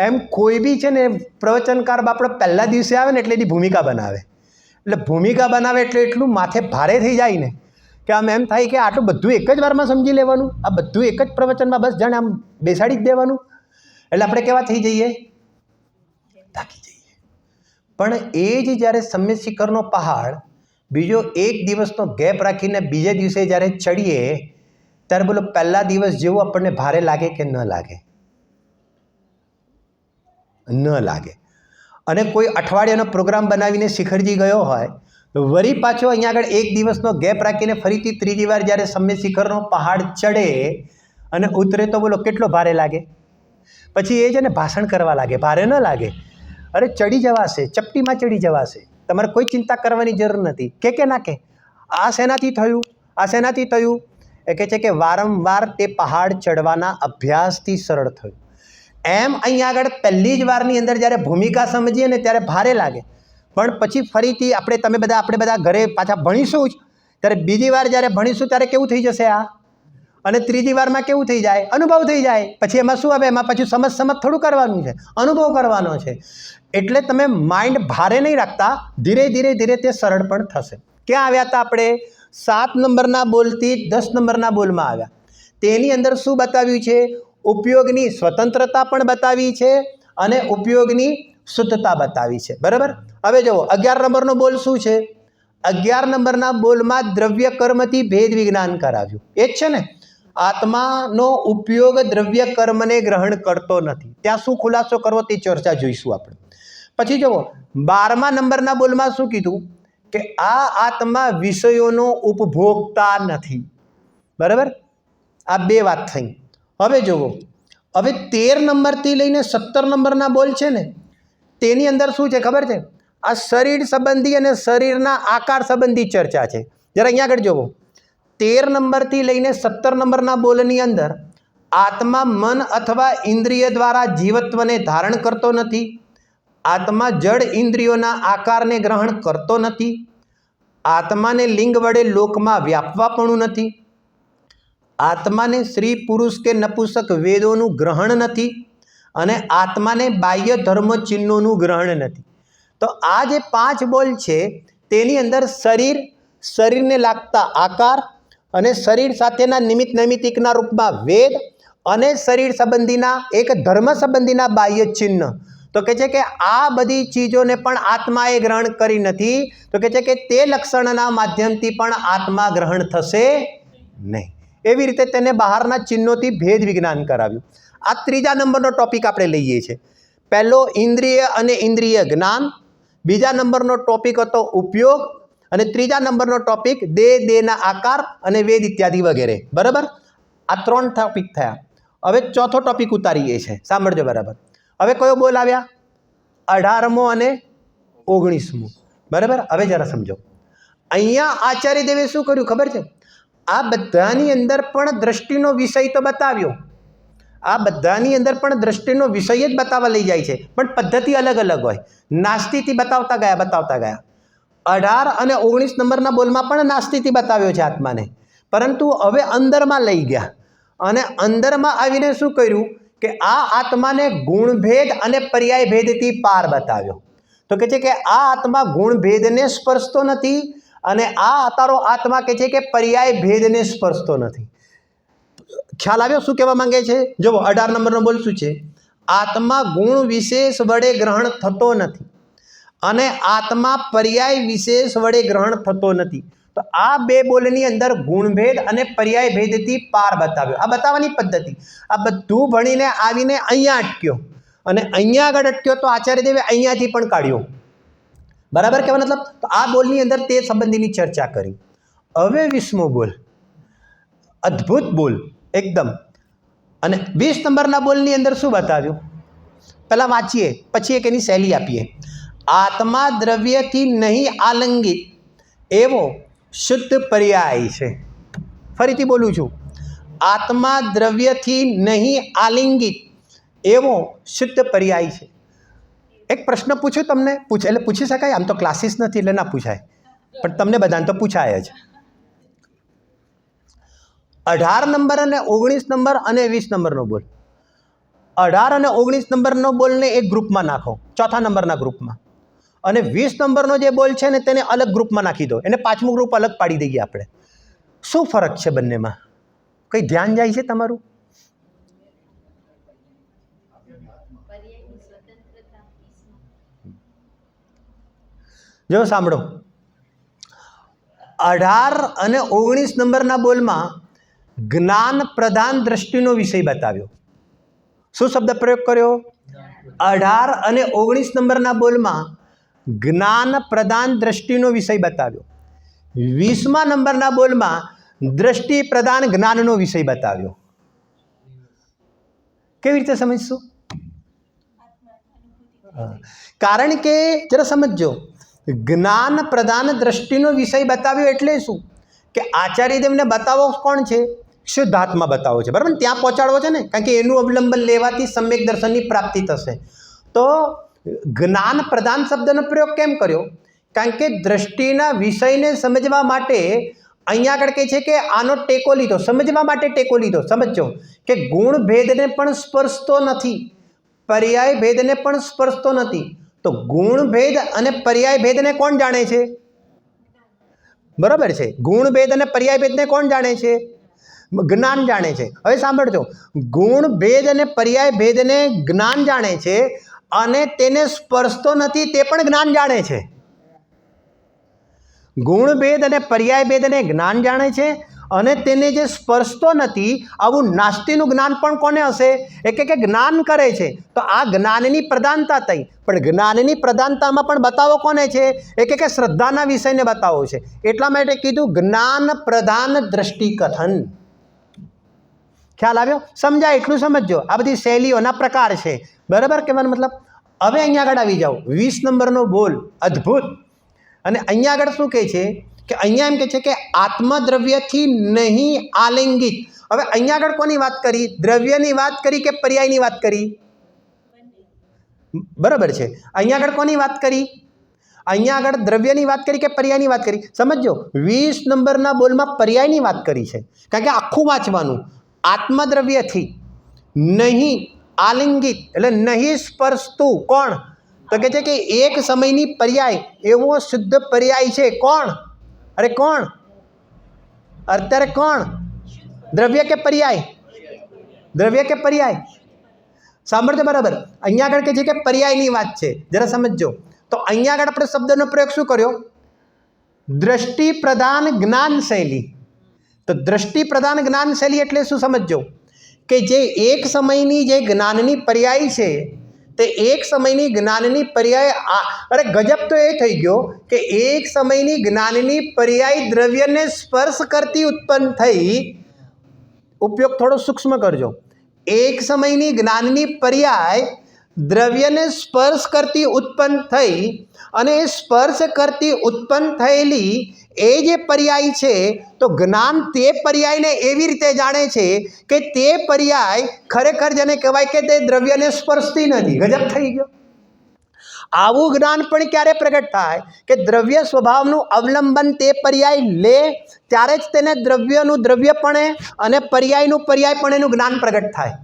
એમ કોઈ બી છે ને પ્રવચનકાર બાપડો પહેલા દિવસે આવે ને એટલે એની ભૂમિકા બનાવે. એટલે ભૂમિકા બનાવે એટલે એટલું માથે ભારે થઈ જાય ને કે આમ એમ થાય કે આટલું બધું એક જ વારમાં સમજી લેવાનું, આ બધું એક જ પ્રવચનમાં બસ જાણે આમ બેસાડી જ દેવાનું. એટલે આપણે કેવા થઈ જઈએ? થાકી જઈએ. પણ એ જ જ્યારે સમ્ય શિખરનો પહાડ બીજો 1 દિવસનો ગેપ રાખીને બીજે દિવસે જ્યારે ચડીએ ત્યારે બોલો પહેલા દિવસ જેવું આપણને ભારે લાગે કે ન લાગે? ન લાગે. અને કોઈ અઠવાડિયાનો પ્રોગ્રામ બનાવીને શિખરજી ગયો હોય વળી પાછો અહીંયા આગળ 1 દિવસનો ગેપ રાખીને ફરીથી ત્રીજી વાર જ્યારે સમ્ય શિખરનો પહાડ ચડે અને ઉતરે તો બોલો કેટલો ભારે લાગે? પછી એ છે ને ભાષણ કરવા લાગે, ભારે ન લાગે. અરે ચડી જવાશે, ચપટીમાં ચડી જવાશે, તમારે કોઈ ચિંતા કરવાની જરૂર નથી. કે ના કે આ શેનાથી થયું, આ શેનાથી થયું? એ કહે છે કે વારંવાર તે પહાડ ચડવાના અભ્યાસથી સરળ થયું. એમ અહીંયા આગળ પહેલી જ વારની અંદર જ્યારે ભૂમિકા સમજીએ ને ત્યારે ભારે લાગે, પણ પછી ફરીથી આપણે બધા ઘરે પાછા ભણીશું જ ત્યારે બીજી વાર જ્યારે ભણીશું ત્યારે કેવું થઈ જશે આ? અને ત્રીજી વારમાં કેવું થઈ જાય? અનુભવ થઈ જાય. પછી એમાં શું આવે? એમાં પછી સમજ થોડું કરવાનું છે, અનુભવ કરવાનો છે. એટલે તમે માઇન્ડ ભારે નહીં રાખતા, ધીરે ધીરે તે સરળ પણ થશે. ક્યાં આવ્યા હતા આપણે? 7 નંબરના બોલથી 10 નંબરના બોલમાં આવ્યા. તેની અંદર શું બતાવ્યું છે? ઉપયોગની સ્વતંત્રતા પણ બતાવી છે અને ઉપયોગની શુદ્ધતા બતાવી છે, બરાબર. હવે જુઓ 11 નંબરનો બોલ શું છે? 11 નંબરના બોલમાં દ્રવ્ય કર્મથી ભેદ વિજ્ઞાન કરાવ્યું. એ જ છે ને, આત્માનો ઉપયોગ દ્રવ્ય કર્મને ગ્રહણ કરતો નથી. ત્યાં શું ખુલાસો કરવો તે ચર્ચા જોઈશું આપણે. પછી જુઓ 12મા નંબરના બોલમાં શું કીધું કે આ આત્મા વિષયોનો ઉપભોગતા નથી, બરાબર. આ 2 વાત થઈ. હવે જુઓ, હવે 13 નંબરથી લઈને 17 નંબરના બોલ છે ને તેની અંદર શું છે ખબર છે? આ શરીર સંબંધી અને શરીરના આકાર સંબંધી ચર્ચા છે. જરા અહીંયા આગળ જુઓ, 13 નંબરથી લઈને 17 નંબરના બોલની અંદર આત્મા મન અથવા ઇન્દ્રિય દ્વારા જીવત્વને ધારણ કરતો નથી. આત્મા જડ ઇન્દ્રિયોના આકારને ગ્રહણ કરતો નથી. આત્માને લિંગ વડે લોકમાં વ્યાપવાપણું નથી, આત્માને સ્ત્રી પુરુષ કે નપુંસક વેદોનું ગ્રહણ નથી, અને આત્માને બાહ્ય ધર્મ ચિહ્નોનું ગ્રહણ નથી. તો આ જે 5 બોલ છે તેની અંદર શરીર, શરીરને લાગતા આકાર અને શરીર સાથેના નિમિત્ત નૈમિત્તિકના રૂપમાં વેદ અને શરીર સંબંધીના એક ધર્મ સંબંધીના બાહ્ય ચિહ્ન. તો કહે છે કે આ બધી ચીજોને પણ આત્માએ ગ્રહણ કરી નથી. તો કહે છે કે તે લક્ષણના માધ્યમથી પણ આત્મા ગ્રહણ થશે નહીં. એવી રીતે તેને બહારના ચિહ્નોથી ભેદ વિજ્ઞાન કરાવ્યું. આ 3જા નંબરનો ટોપિક આપણે લઈએ છીએ. પહેલો ઇન્દ્રિય અને ઇન્દ્રિય જ્ઞાન, બીજા નંબરનો ટોપિક હતો ઉપયોગ, અને 3જા નંબરનો ટોપિક દેહ, દેહના આકાર અને વેદ ઇત્યાદિ વગેરે. બરાબર, આ 3 ટોપિક થયા. હવે ચોથો ટોપિક ઉતારીએ છીએ, સાંભળજો બરાબર. હવે કયો બોલ આવ્યા? 18મો અને 19મો. બરાબર, હવે જરા સમજો. અહીંયા આચાર્ય દેવે શું કર્યું ખબર છે? આ બધાની અંદર પણ દ્રષ્ટિનો વિષય તો બતાવ્યો, આ બધાની અંદર પણ દ્રષ્ટિનો વિષય જ બતાવવા લઈ જાય છે, પણ પદ્ધતિ અલગ અલગ હોય. નાસ્તિથી બતાવતા ગયા. 18 અને 19 નંબરના બોલમાં પણ નાસ્તિથી બતાવ્યો છે આત્માને, પરંતુ હવે અંદરમાં લઈ ગયા અને અંદરમાં આવીને શું કર્યું કે આ આત્માને ગુણભેદ અને પર્યાય ભેદથી પાર બતાવ્યો. તો કહે છે કે આ આત્મા ગુણભેદને સ્પર્શતો નથી અને આ તારો આત્મા કહે છે કે પર્યાય ભેદને સ્પર્શતો નથી. ખ્યાલ આવ્યો શું કહેવા માંગે છે? જો 18 નંબરનો બોલ શું છે? આત્મા ગુણ વિશેષ વડે ગ્રહણ થતો નથી અને આત્મા પર્યાય વિશેષ વડે ગ્રહણ થતો નથી. તો આ 2 બોલની અંદર ગુણભેદ અને પર્યાય ભેદથી પાર બતાવ્યો. આ બતાવવાની પદ્ધતિ. આ બધું ભણીને આવીને અહીંયા અટક્યો અને અહીંયા આગળ અટક્યો તો આચાર્ય દેવે અહીંયાથી પણ કાઢ્યો. બરાબર કહેવાનો મતલબ? તો આ બોલની અંદર તે સંબંધીની ચર્ચા કરી. હવે 20મો બોલ, અદ્ભુત બોલ એકદમ. અને 20 નંબરના બોલની અંદર શું બતાવ્યું? પહેલાં વાંચીએ, પછી એક એની શૈલી આપીએ. આત્મા દ્રવ્યથી નહીં આલંગિત એવો શુદ્ધ પર્યાય છે. ફરીથી બોલું છું, આત્મા દ્રવ્યથી નહીં આલિંગિત એવો શુદ્ધ પર્યાય છે. એક પ્રશ્ન પૂછું તમને? એટલે પૂછી શકાય, આમ તો ક્લાસીસ નથી એટલે ના પૂછાય, પણ તમને બધાને તો પૂછાય જ. 18 નંબર અને 19 નંબર અને 20 નંબરનો બોલ. 18 અને 19 નંબરનો બોલને એક ગ્રુપમાં નાખો, ચોથા નંબરના ગ્રુપમાં, અને 20 નંબરનો જે બોલ છે ને તેને અલગ ગ્રુપમાં નાખી દો. એને 5મું ગ્રુપ અલગ પાડી દઈએ આપણે. શું ફરક છે બંનેમાં? કંઈ ધ્યાન જાય છે તમારું? જો સાંભળો, 18 અને 19 નંબરના બોલમાં જ્ઞાન પ્રધાન દ્રષ્ટિનો વિષય બતાવ્યો. શું શબ્દ પ્રયોગ કર્યો? 18 અને 19 નંબરના બોલમાં જ્ઞાન પ્રધાન દ્રષ્ટિનો વિષય બતાવ્યો. 20મા નંબરના બોલમાં દ્રષ્ટિ પ્રધાન જ્ઞાનનો વિષય બતાવ્યો. કેવી રીતે સમજશું? કારણ કે જરા સમજજો, જ્ઞાન પ્રધાન દ્રષ્ટિનો વિષય બતાવ્યો એટલે શું કે આચાર્ય દેવને બતાવો કોણ છે? શુદ્ધ આત્મા બતાવો છે. બરાબર, ત્યાં પહોંચાડવો છે ને, કારણ કે એનું અવલંબન લેવાથી સમ્યક દર્શનની પ્રાપ્તિ થશે. તો જ્ઞાન પ્રધાન શબ્દનો પ્રયોગ કેમ કર્યો? કારણ કે દ્રષ્ટિના વિષયને સમજવા માટે અહીંયા આગળ કહે છે કે આનો ટેકો લીધો, સમજવા માટે ટેકો લીધો. સમજો કે ગુણ ભેદને પણ સ્પર્શતો નથી, પર્યાય ભેદને પણ સ્પર્શતો નથી. તો ગુણ ભેદ અને પર્યાય ભેદને કોણ જાણે છે? બરાબર છે, ગુણ ભેદ અને પર્યાય ભેદને કોણ જાણે છે? જ્ઞાન જાણે છે. હવે સાંભળજો, ગુણ ભેદ અને પર્યાય ભેદને જ્ઞાન જાણે છે અને તેને સ્પર્શતો નથી તે પણ જ્ઞાન જાણે છે. ગુણ ભેદ અને પર્યાય ભેદને જ્ઞાન જાણે છે અને તેને જે સ્પર્શતો નથી, આવું નાસ્તિનું જ્ઞાન પણ કોને હશે? એક જ્ઞાન કરે છે. તો આ જ્ઞાનની પ્રધાનતા થઈ, પણ જ્ઞાનની પ્રધાનતામાં પણ બતાવો કોને છે? એક શ્રદ્ધાના વિષયને બતાવો છે. એટલા માટે કીધું જ્ઞાન પ્રધાન દ્રષ્ટિ કથન. ખ્યાલ આવ્યો? સમજાય એટલું સમજજો. આ બધી શૈલીઓના પ્રકાર છે. બરાબર કહેવાનો મતલબ? હવે અહીંયા આગળ આવી જાઓ, 20 નંબરનો બોલ અદ્ભુત. અને અહીંયા આગળ શું કહે છે કે અહીંયા એમ કહે છે કે આત્મદ્રવ્યથી નહીં આલિંગિત. હવે અહીંયા આગળ કોની વાત કરી? દ્રવ્યની વાત કરી કે પર્યાયની વાત કરી? બરાબર છે, અહીંયા આગળ કોની વાત કરી? અહીંયા આગળ દ્રવ્યની વાત કરી કે પર્યાયની વાત કરી? સમજો 20 નંબરના બોલમાં પર્યાયની વાત કરી છે, કારણ કે આખું વાંચવાનું. આત્મદ્રવ્યથી નહીં આલિંગિત એટલે નહીં સ્પર્શતું કોણ? તો કહે છે કે એક સમયની પર્યાય એવો શુદ્ધ પર્યાય છે. કોણ? અરે કોણ? અત્યારે કોણ? દ્રવ્ય કે પર્યાય? દ્રવ્ય કે પર્યાય? સાંભળજો બરાબર. અહીંયા આગળ કહે છે કે પર્યાયની વાત છે, જરા સમજજો. તો અહીંયા આગળ આપણે શબ્દનો પ્રયોગ શું કર્યો? દ્રષ્ટિ પ્રધાન જ્ઞાન શૈલી. તો દ્રષ્ટિ પ્રધાન જ્ઞાન શૈલી એટલે શું સમજજો? કે જે એક સમયની જે જ્ઞાનની પર્યાય છે તે એક સમયની જ્ઞાનની પર્યાય અરે ગજબ તો એ થઈ ગયો કે એક સમયની જ્ઞાનની પર્યાય દ્રવ્યને સ્પર્શ કરતી ઉત્પન્ન થઈ. ઉપયોગ થોડો સૂક્ષ્મ કરજો. એક સમયની જ્ઞાનની પર્યાય દ્રવ્યને સ્પર્શ કરતી ઉત્પન્ન થઈ અને એ સ્પર્શ કરતી ઉત્પન્ન થયેલી એ જે પર્યાય છે તો જ્ઞાન તે પર્યાયને એવી રીતે જાણે છે કે તે પર્યાય ખરેખર જેને કહેવાય કે તે દ્રવ્યને સ્પર્શતી નથી. ગજબ થઈ ગયો. આવું જ્ઞાન પણ ક્યારે પ્રગટ થાય કે દ્રવ્ય સ્વભાવનું અવલંબન તે પર્યાય લે ત્યારે જ તેને દ્રવ્યનું દ્રવ્યપણે અને પર્યાયનું પર્યાયપણેનું જ્ઞાન પ્રગટ થાય.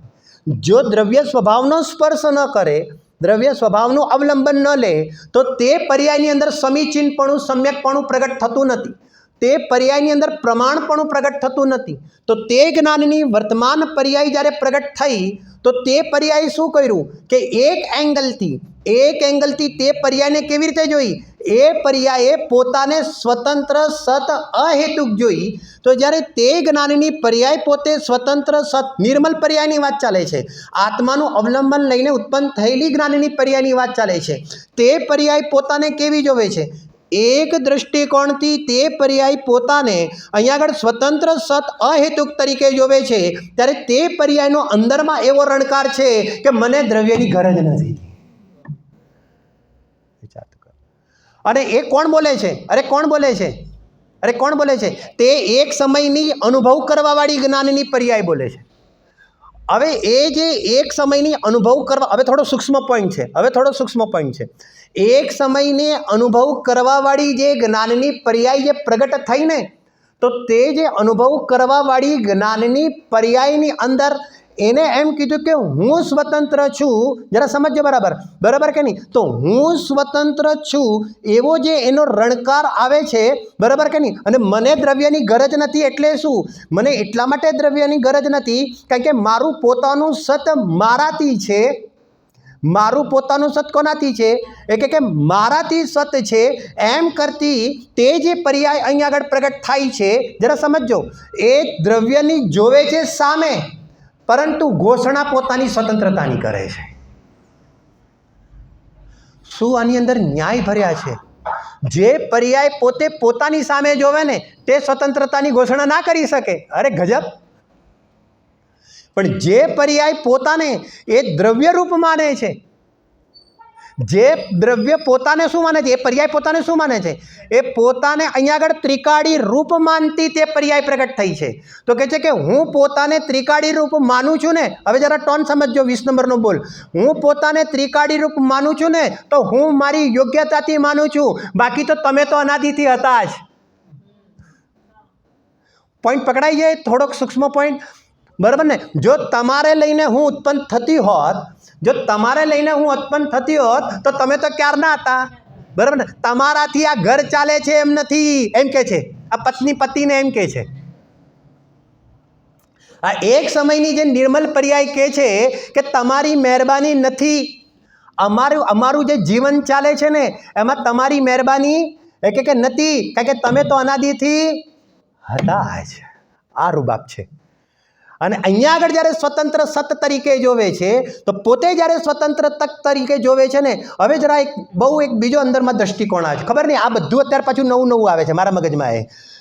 જો દ્રવ્ય સ્વભાવનો સ્પર્શ ન કરે, દ્રવ્ય સ્વભાવનું અવલંબન ન લે તો તે પર્યાયની અંદર સમીચીનપણું સમ્યકપણું પ્રગટ થતું નથી. તે પર્યાયની અંદર પ્રમાણપણું પ્રગટ થતું નથી. તો તે જ્ઞાનની વર્તમાન પર્યાય જ્યારે પ્રગટ થઈ તો તે પર્યાય શું કર્યું કે એક એંગલથી તે પર્યાયને કેવી રીતે જોઈ? એ પર્યાયે પોતાને સ્વતંત્ર સત અહેતુક જોઈ. તો જ્યારે તે જ્ઞાનની પર્યાય પોતે સ્વતંત્ર સત નિર્મલ પર્યાયની વાત ચાલે છે, આત્માનું અવલંબન લઈને ઉત્પન્ન થયેલી જ્ઞાનની પર્યાયની વાત ચાલે છે. તે પર્યાય પોતાને કેવી જોવે છે? એક દૃષ્ટિકોણથી તે પર્યાય પોતાને અહીંયા આગળ સ્વતંત્ર સત અહેતુક તરીકે જોવે છે. ત્યારે તે પર્યાયનો અંદરમાં એવો રણકાર છે કે મને દ્રવ્યની ગરજ નથી. અને એ કોણ બોલે છે? અરે કોણ બોલે છે? અરે કોણ બોલે છે? તે એક સમયની અનુભવ કરવાવાળી જ્ઞાનની પર્યાય બોલે છે. હવે એ જે એક સમયની અનુભવ કરવા, હવે થોડો સૂક્ષ્મ પોઈન્ટ છે. એક સમયને અનુભવ કરવાવાળી જે જ્ઞાનની પર્યાય જે પ્રગટ થઈ ને, તો તે જે અનુભવ કરવાવાળી જ્ઞાનની પર્યાયની અંદર એને એમ કીધું કે હું સ્વતંત્ર છું. જરા સમજજો બરાબર કે નહીં? તો હું સ્વતંત્ર છું એવો જે એનો રણકાર આવે છે, બરાબર કે નહીં? અને મને દ્રવ્યની ગરજ નથી. એટલે શું? મને એટલા માટે દ્રવ્યની ગરજ નથી કારણ કે મારું પોતાનું સત મારાથી છે. મારું પોતાનું સત કોનાથી છે? એટલે કે મારાથી સત છે એમ કરતી તે જે પર્યાય અહીંયા આગળ પ્રગટ થાય છે, જરા સમજજો. એ દ્રવ્યની જોવે છે સામે, પરંતુ ઘોષણા પોતાની સ્વતંત્રતાની કરે છે. શું આની અંદર ન્યાય ભર્યા છે? જે પર્યાય પોતે પોતાની સામે જોવે ને તે સ્વતંત્રતાની ઘોષણા ના કરી શકે. અરે ગજબ. પણ જે પર્યાય પોતાને એ દ્રવ્ય રૂપ માને છે, જે દ્રવ્ય પોતાને શું માને છે? એ પર્યાય પોતાને શું માને છે? એ પોતાને અહીંયા આગળ ત્રિકાળી રૂપ માનતી તે પર્યાય પ્રગટ થઈ છે. તો કહે છે કે હું પોતાને ત્રિકાળી રૂપ માનું છું ને. હવે જરા ટોન સમજજો. 20 નંબરનો બોલ. હું પોતાને ત્રિકાળી રૂપ માનું છું ને તો હું મારી યોગ્યતાથી માનું છું, બાકી તો તમે તો અનાદિથી હતા જ. પોઈન્ટ પકડાઈ જાય? થોડોક સૂક્ષ્મ પોઈન્ટ, બરાબર ને? જો તમારે લઈને હું ઉત્પન્ન થતી હોત તો તમે તો ક્યારના હતા, બરાબર ને? તમારાથી આ ઘર ચાલે છે એમ નથી, એમ કે છે આ પત્ની પતિને, એમ કે છે. આ એક સમયની જે નિર્મલ પર્યાય કહે છે કે તમારી મહેરબાની નથી. અમારું જે જીવન ચાલે છે ને એમાં તમારી મહેરબાની કે નથી, કારણ કે તમે તો અનાદિથી હતા જ. આ રૂબાબ છે. અને અહીંયા આગળ જ્યારે સ્વતંત્ર સત તરીકે જોવે છે તો પોતે જ્યારે સ્વતંત્ર તક તરીકે જોવે છે ને, હવે જરા એક બીજો અંદરમાં દ્રષ્ટિકોણ આવે છે. ખબર નહીં, આ બધું અત્યારે પાછું નવું આવે છે મારા મગજમાં, એ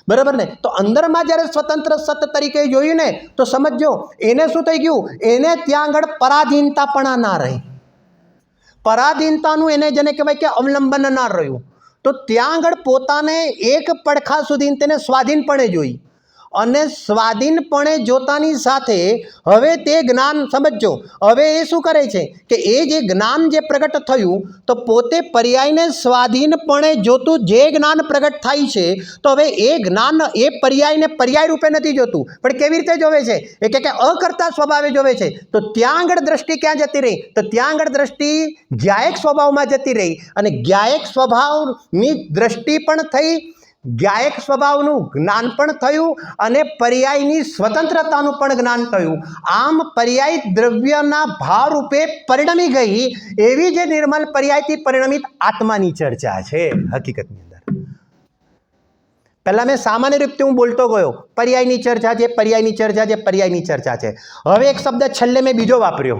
બરાબર ને? તો અંદરમાં જ્યારે સ્વતંત્ર સત તરીકે જોયું ને તો સમજો એને શું થઈ ગયું? એને ત્યાં આગળ પરાધીનતાપણા ના રહી. પરાધીનતાનું એને જેને કહેવાય કે અવલંબન ના રહ્યું. તો ત્યાં આગળ પોતાને એક પડખા સુધી તેને સ્વાધીનપણે જોઈ અને સ્વાધીનપણે જોતાની સાથે હવે તે જ્ઞાન સમજો, હવે એ શું કરે છે કે એ જે જ્ઞાન જે પ્રગટ થયું તો પોતે પર્યાયને સ્વાધીનપણે જોતું જે જ્ઞાન પ્રગટ થાય છે તો હવે એ જ્ઞાન એ પર્યાયને પર્યાય રૂપે નથી જોતું, પણ કેવી રીતે જોવે છે? એ કે અકર્તા સ્વભાવે જોવે છે. તો ત્યાં આગળ દ્રષ્ટિ ક્યાં જતી રહી? તો ત્યાં આગળ દ્રષ્ટિ જ્ઞાયક સ્વભાવમાં જતી રહી, અને જ્ઞાયક સ્વભાવની દ્રષ્ટિ પણ થઈ, જ્ઞાયક સ્વભાવનું જ્ઞાન પણ થયું, અને પર્યાયની સ્વતંત્રતાનું પણ જ્ઞાન થયું. આમ પર્યાય દ્રવ્યના ભાવ રૂપે પરિણમી ગઈ એવી જે નિર્મલ પર્યાયથી પરિણમિત આત્માની ચર્ચા છે હકીકતની અંદર. પહેલા મેં સામાન્ય રીતે હું બોલતો ગયો પર્યાયની ચર્ચા છે, પર્યાયની ચર્ચા છે, પર્યાયની ચર્ચા છે. હવે એક શબ્દ છેલ્લે મેં બીજો વાપર્યો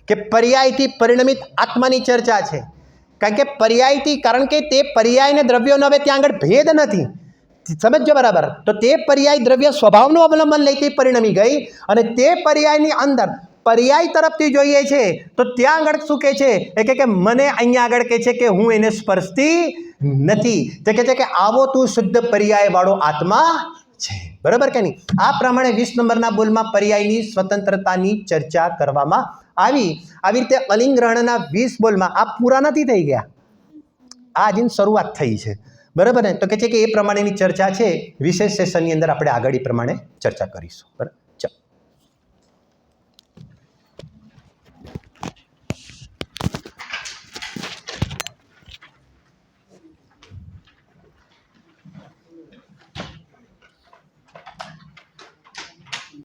કે પર્યાયથી પરિણમિત આત્માની ચર્ચા છે. કારણ કે પર્યાયથી, કારણ કે તે પર્યાયને દ્રવ્યોનો હવે ત્યાં આગળ ભેદ નથી, સમજો બરાબર. તો તે પર્યાય દ્રવ્ય સ્વભાવનું અવલંબન લઈ પરિણમી ગઈ, અને તે પર્યાયની અંદર પર્યાય તરફથી જોઈએ છે તો ત્યાં આગળ શું કહે છે? એ કે મને અહીંયા આગળ કહે છે કે હું એને સ્પર્શતી નથી. તે કહે છે કે આવો તું શુદ્ધ પર્યાય વાળો આત્મા છે, બરાબર કે નહીં? આ પ્રમાણે 20 નંબરના બોલમાં પર્યાયની સ્વતંત્રતાની ચર્ચા કરવામાં આવી. આવી રીતે અલિંગ ગ્રહણના 20 બોલમાં આ પૂરા નથી થઈ ગયા, આ હજી શરૂઆત થઈ છે, બરાબર ને? તો કહે છે કે એ પ્રમાણેની ચર્ચા છે, વિશેષ સેશનની અંદર આપણે આગળ એ પ્રમાણે ચર્ચા કરીશું, બરાબર.